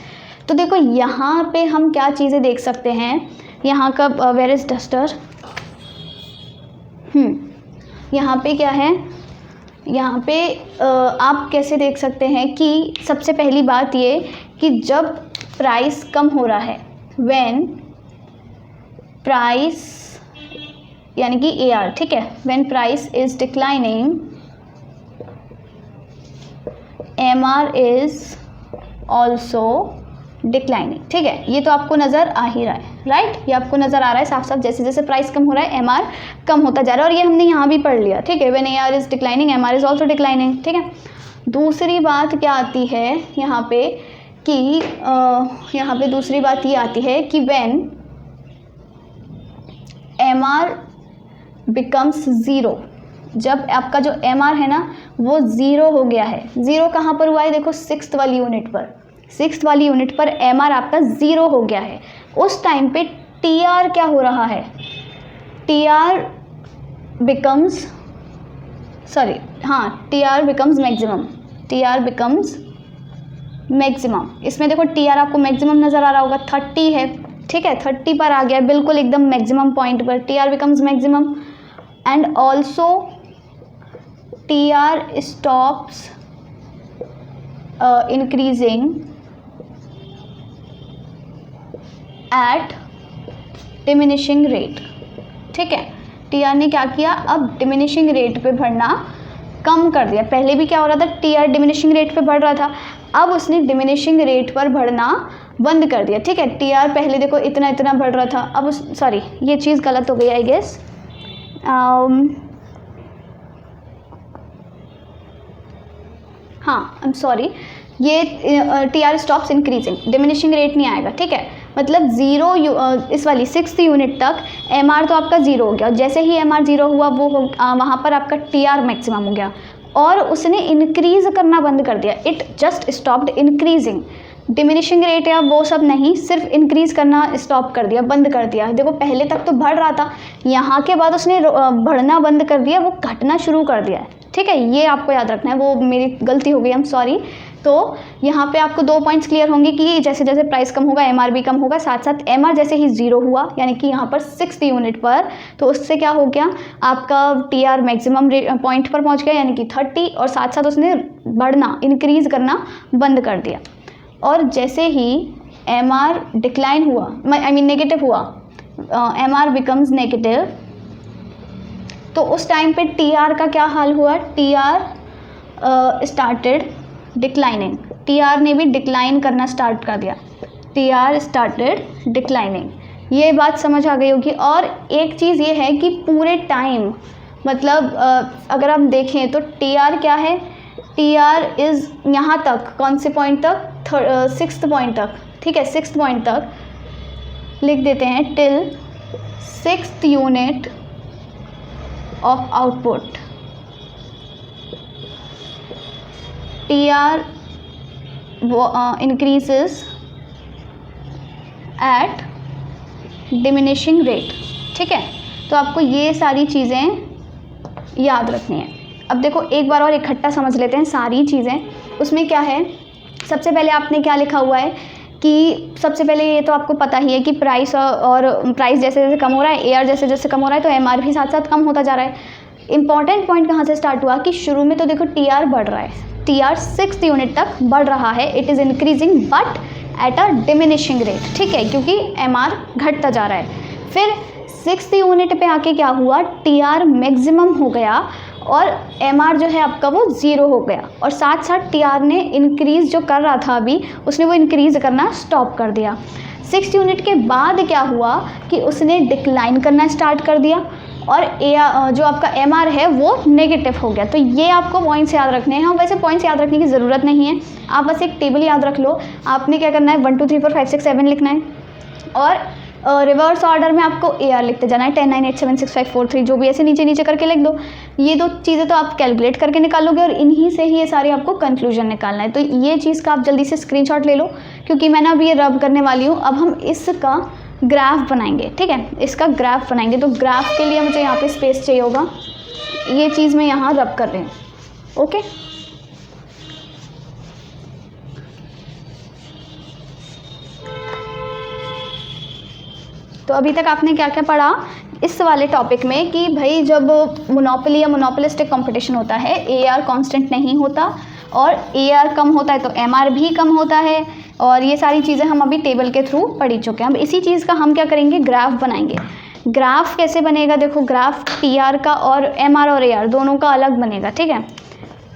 तो देखो यहाँ पे हम क्या चीज़ें देख सकते हैं, यहाँ का वेयर इज डस्टर, यहाँ पे क्या है, यहाँ पे आप कैसे देख सकते हैं कि सबसे पहली बात ये कि जब प्राइस कम हो रहा है, व्हेन प्राइस यानी कि AR, ठीक है, when price is declining MR is also declining, ठीक है। ये तो आपको नज़र आ ही रहा है, राइट, ये आपको नज़र आ रहा है साफ साफ, जैसे जैसे प्राइस कम हो रहा है MR कम होता जा रहा है, और ये हमने यहाँ भी पढ़ लिया, ठीक है। When AR is declining MR is also declining, ठीक है। दूसरी बात क्या आती है यहाँ पे कि यहाँ पे दूसरी बात ये आती है कि व्हेन MR बिकम्स ज़ीरो, जब आपका जो MR है ना वो ज़ीरो हो गया है। ज़ीरो कहाँ पर हुआ है, देखो 6th वाली यूनिट पर, 6th वाली यूनिट पर MR आपका ज़ीरो हो गया है। उस टाइम पे TR क्या हो रहा है, TR becomes TR becomes maximum, TR becomes maximum. इसमें देखो TR आपको मैक्सिमम नज़र आ रहा होगा, 30 है, ठीक है, 30 पर आ गया, बिल्कुल एकदम मैक्सिमम पॉइंट पर, TR becomes maximum. And also TR stops increasing at diminishing rate, ठीक है। TR ने क्या किया, अब डिमिनिशिंग रेट पे बढ़ना कम कर दिया। पहले भी क्या हो रहा था, TR डिमिनिशिंग रेट पे बढ़ रहा था, अब उसने डिमिनिशिंग रेट पर बढ़ना बंद कर दिया, ठीक है। TR पहले देखो इतना इतना बढ़ रहा था, अब सॉरी ये चीज़ गलत हो गई आई गेस, हाँ आई एम सॉरी, ये TR stops increasing, diminishing rate नहीं आएगा, ठीक है। मतलब ज़ीरो इस वाली 6th यूनिट तक MR तो आपका ज़ीरो हो गया, जैसे ही MR ज़ीरो हुआ वो वहाँ पर आपका TR मैक्सिमम हो गया, और उसने इंक्रीज़ करना बंद कर दिया, it just stopped increasing. Diminishing rate या वो सब नहीं, सिर्फ इंक्रीज़ करना स्टॉप कर दिया, बंद कर दिया। देखो पहले तक तो बढ़ रहा था, यहाँ के बाद उसने बढ़ना बंद कर दिया, वो घटना शुरू कर दिया है, ठीक है। ये आपको याद रखना है, वो मेरी गलती हो गई, आई एम सॉरी। तो यहाँ पे आपको 2 पॉइंट्स क्लियर होंगे कि जैसे जैसे प्राइस कम होगा MR भी कम होगा, साथ साथ MR जैसे ही ज़ीरो हुआ यानी कि यहाँ पर 6th यूनिट पर, तो उससे क्या हो गया, आपका TR मैक्सिमम पॉइंट पर पहुँच गया यानी कि 30, और साथ साथ उसने बढ़ना इंक्रीज़ करना बंद कर दिया। और जैसे ही MR डिक्लाइन हुआ, आई मीन नेगेटिव हुआ, एम आर बिकम्स नेगेटिव, तो उस टाइम पे टी आर का क्या हाल हुआ, T R started declining, T R ने भी डिक्लाइन करना स्टार्ट कर दिया, टी आर स्टार्टेड डिक्लाइनिंग। ये बात समझ आ गई होगी। और एक चीज़ ये है कि पूरे टाइम मतलब अगर हम देखें तो टी आर क्या है, टी आर इज़ यहाँ तक, कौन से पॉइंट तक, सिक्स्थ पॉइंट तक, ठीक है, सिक्स्थ पॉइंट तक लिख देते हैं, till sixth unit of output T R increases eight diminishing rate, ठीक है। तो आपको ये सारी चीज़ें याद रखनी है। अब देखो एक बार और इकट्ठा समझ लेते हैं सारी चीज़ें। उसमें क्या है, सबसे पहले आपने क्या लिखा हुआ है कि सबसे पहले ये तो आपको पता ही है कि प्राइस और प्राइस जैसे जैसे कम हो रहा है, एआर जैसे जैसे कम हो रहा है, तो एमआर भी साथ साथ कम होता जा रहा है। इंपॉर्टेंट पॉइंट कहाँ से स्टार्ट हुआ कि शुरू में तो देखो टीआर बढ़ रहा है, टीआर सिक्स्थ यूनिट तक बढ़ रहा है, it is increasing but at a diminishing rate, ठीक है, क्योंकि एमआर घटता जा रहा है। फिर सिक्स्थ यूनिट पे आके क्या हुआ, टीआर मैक्सिमम हो गया और एमआर जो है आपका वो ज़ीरो हो गया, और साथ साथ टीआर ने इंक्रीज़ जो कर रहा था अभी, उसने वो इंक्रीज़ करना स्टॉप कर दिया। सिक्स्थ यूनिट के बाद क्या हुआ कि उसने डिक्लाइन करना स्टार्ट कर दिया और जो आपका एमआर है वो नेगेटिव हो गया। तो ये आपको पॉइंट्स याद रखने हैं। वैसे पॉइंट्स याद रखने की ज़रूरत नहीं है, आप बस एक टेबल याद रख लो। आपने क्या करना है, 1 2 3 4 5 6 7 लिखना है और रिवर्स ऑर्डर में आपको एआर लिखते जाना है, 10 9 8 7 6 5 4 3 जो भी ऐसे नीचे नीचे करके लिख दो। ये दो चीज़ें तो आप कैलकुलेट करके निकालोगे और इन्हीं से ही ये सारी आपको कंक्लूजन निकालना है। तो ये चीज़ का आप जल्दी से स्क्रीनशॉट ले लो, क्योंकि मैं ना अभी ये रब करने वाली हूँ। अब हम इसका ग्राफ बनाएंगे, ठीक है, इसका ग्राफ बनाएंगे। तो ग्राफ के लिए मुझे यहाँ पे स्पेस चाहिए होगा, ये चीज़ मैं यहाँ रब कर रही हूँ, ओके। तो अभी तक आपने क्या क्या पढ़ा इस वाले टॉपिक में कि भाई जब मोनोपोली या मोनोपोलिस्टिक कंपटीशन होता है, एआर कांस्टेंट नहीं होता और एआर कम होता है तो एमआर भी कम होता है, और ये सारी चीज़ें हम अभी टेबल के थ्रू पढ़ी चुके हैं। अब इसी चीज़ का हम क्या करेंगे, ग्राफ बनाएंगे। ग्राफ कैसे बनेगा, देखो ग्राफ टीआर का और एमआर और एआर दोनों का अलग बनेगा, ठीक है।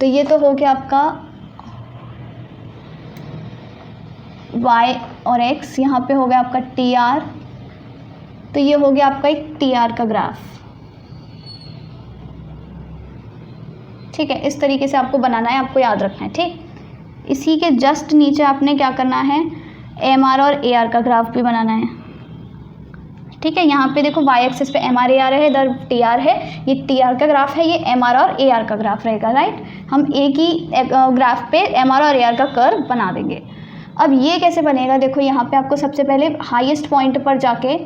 तो ये तो हो गया आपका वाई और एक्स, यहाँ पे हो गया आपका टीआर, तो ये हो गया आपका एक टीआर का ग्राफ, ठीक है। इस तरीके से आपको बनाना है, आपको याद रखना है, ठीक। इसी के जस्ट नीचे आपने क्या करना है, एमआर और एआर का ग्राफ भी बनाना है, ठीक है। यहाँ पे देखो वाई एक्सिस पे एमआर एआर है, इधर टीआर है, ये टीआर का ग्राफ है, ये एमआर और एआर का ग्राफ रहेगा, राइट। हम एक ही ग्राफ पे एमआर और एआर का कर्व बना देंगे। अब ये कैसे बनेगा, देखो यहाँ पे आपको सबसे पहले हाईएस्ट पॉइंट पर जाके,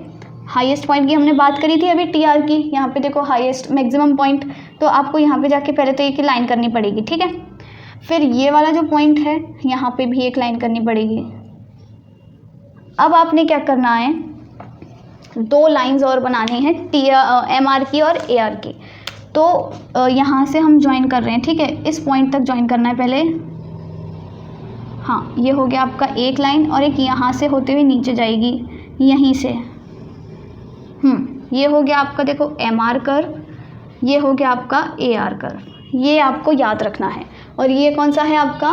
हाईएस्ट पॉइंट की हमने बात करी थी अभी टीआर की, यहाँ पे देखो हाईएस्ट मैक्सिमम पॉइंट, तो आपको यहाँ पे जाके पहले तो एक लाइन करनी पड़ेगी, ठीक है। फिर ये वाला जो पॉइंट है यहाँ पे भी एक लाइन करनी पड़ेगी। अब आपने क्या करना है, 2 लाइंस और बनानी है एमआर की और एआर की। तो यहाँ से हम ज्वाइन कर रहे हैं, ठीक है, इस पॉइंट तक ज्वाइन करना है पहले। हाँ, ये हो गया आपका एक लाइन और एक यहाँ से होते हुए नीचे जाएगी यहीं से। ये हो गया आपका देखो एमआर कर्व, ये हो गया आपका एआर कर्व, ये आपको याद रखना है। और ये कौन सा है आपका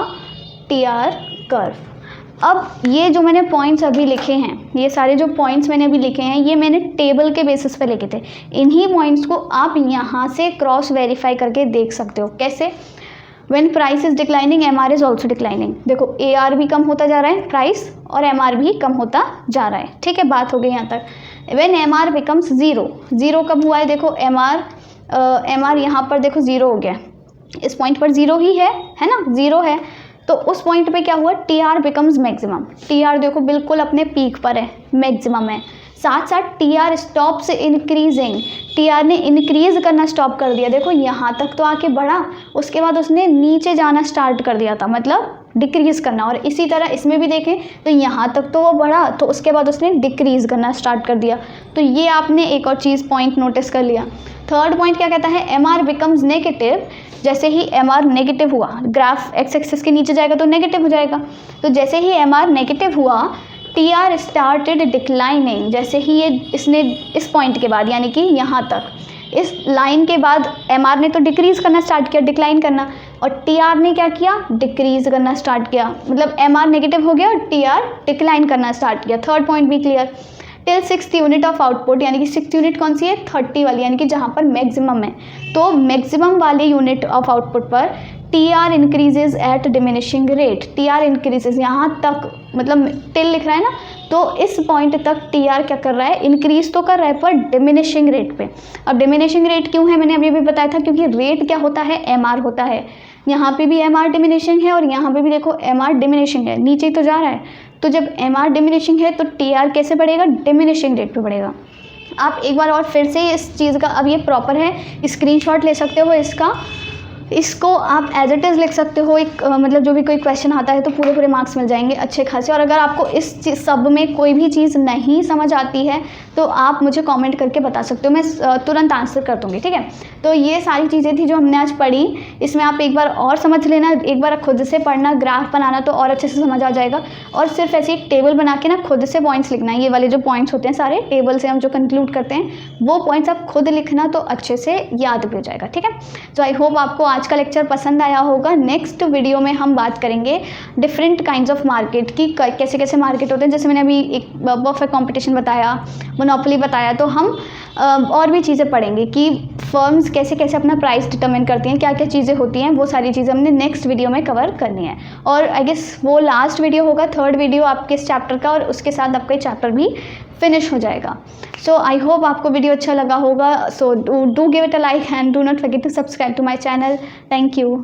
टीआर कर्व। अब ये जो मैंने पॉइंट्स अभी लिखे हैं, ये सारे जो पॉइंट्स मैंने अभी लिखे हैं, ये मैंने टेबल के बेसिस पे लिखे थे। इन्हीं पॉइंट्स को आप यहाँ से क्रॉस वेरीफाई करके देख सकते हो। कैसे, when price is declining MR is also declining. देखो एआर भी कम होता जा रहा है प्राइस, और एमआर भी कम होता जा रहा है, ठीक है। बात हो गई यहाँ तक। When MR becomes zero, zero कब हुआ है, देखो एमआर यहाँ पर देखो ज़ीरो हो गया, इस पॉइंट पर ज़ीरो ही है ना, ज़ीरो है। तो उस पॉइंट पे क्या हुआ, टीआर बिकम्स मैक्सिमम। टीआर देखो बिल्कुल अपने पीक पर है, मैक्सिमम है। साथ साथ टीआर स्टॉप्स इंक्रीजिंग, टीआर ने इंक्रीज करना स्टॉप कर दिया। देखो यहाँ तक तो आके बढ़ा, उसके बाद उसने नीचे जाना स्टार्ट कर दिया था, मतलब डिक्रीज़ करना। और इसी तरह इसमें भी देखें तो यहाँ तक तो वो बढ़ा, तो उसके बाद उसने डिक्रीज़ करना स्टार्ट कर दिया। तो ये आपने एक और चीज़ पॉइंट नोटिस कर लिया। थर्ड पॉइंट क्या कहता है, एमआर बिकम्स नेगेटिव। जैसे ही एमआर नेगेटिव हुआ, ग्राफ एक्स एक्सिस के नीचे जाएगा तो नेगेटिव हो जाएगा। तो जैसे ही एमआर नेगेटिव हुआ, TR स्टार्टेड डिक्लाइनिंग, जैसे ही ये इसने इस पॉइंट के बाद यानी कि यहाँ तक इस लाइन के बाद MR ने तो डिक्रीज़ करना स्टार्ट किया, डिक्लाइन करना, और TR ने क्या किया, डिक्रीज़ करना स्टार्ट किया, मतलब MR नेगेटिव हो गया और TR डिक्लाइन करना स्टार्ट किया। थर्ड पॉइंट भी clear. Till 6th unit of output, यानी कि 6th यूनिट कौन सी है, 30 वाली, यानी कि जहाँ पर मैक्सिमम है, तो मैक्सिमम वाले यूनिट ऑफ आउटपुट पर TR increases at diminishing rate. TR increases यहाँ तक, मतलब टिल लिख रहा है ना, तो इस पॉइंट तक TR क्या कर रहा है, इंक्रीज तो कर रहा है पर डिमिनिशिंग रेट पे। अब डिमिनिशिंग रेट क्यों है, मैंने अभी भी बताया था, क्योंकि रेट क्या होता है, MR होता है। यहाँ पे भी MR डिमिनिशिंग है और यहाँ पे भी देखो MR डिमिनिशिंग है, नीचे तो जा रहा है, तो जब MR डिमिनिशिंग है तो TR कैसे बढ़ेगा, डिमिनिशिंग रेट पे बढ़ेगा। आप एक बार और फिर से इस चीज़ का, अब ये प्रॉपर है, स्क्रीनशॉट ले सकते हो इसको आप एज इट इज़ लिख सकते हो। एक मतलब जो भी कोई क्वेश्चन आता है तो पूरे पूरे मार्क्स मिल जाएंगे अच्छे खासे। और अगर आपको इस सब में कोई भी चीज़ नहीं समझ आती है तो आप मुझे कमेंट करके बता सकते हो, मैं तुरंत आंसर कर दूँगी, ठीक है। तो ये सारी चीज़ें थी जो हमने आज पढ़ी, इसमें आप एक बार और समझ लेना, एक बार खुद से पढ़ना, ग्राफ बनाना तो और अच्छे से समझ आ जाएगा। और सिर्फ ऐसे एक टेबल बना के ना खुद से पॉइंट्स लिखना है, ये वाले जो पॉइंट्स होते हैं सारे टेबल से हम जो कंक्लूड करते हैं वो पॉइंट्स आप खुद लिखना, तो अच्छे से याद भी हो जाएगा, ठीक है। तो आई होप आपको आज का लेक्चर पसंद आया होगा। नेक्स्ट वीडियो में हम बात करेंगे डिफरेंट काइंड्स ऑफ मार्केट की, कैसे कैसे मार्केट होते हैं। जैसे मैंने अभी एक परफेक्ट कंपटीशन बताया, मोनोपोली बताया, तो हम और भी चीज़ें पढ़ेंगे कि फर्म्स कैसे कैसे अपना प्राइस डिटरमिन करती हैं, क्या क्या चीज़ें होती हैं, वो सारी चीज़ें हमने नेक्स्ट वीडियो में कवर करनी है। और आई गेस वो लास्ट वीडियो होगा, थर्ड वीडियो आपके इस चैप्टर का, और उसके साथ आपका चैप्टर भी फिनिश हो जाएगा। सो आई होप आपको वीडियो अच्छा लगा होगा। So do give it a like and do not forget to subscribe to my channel. Thank you.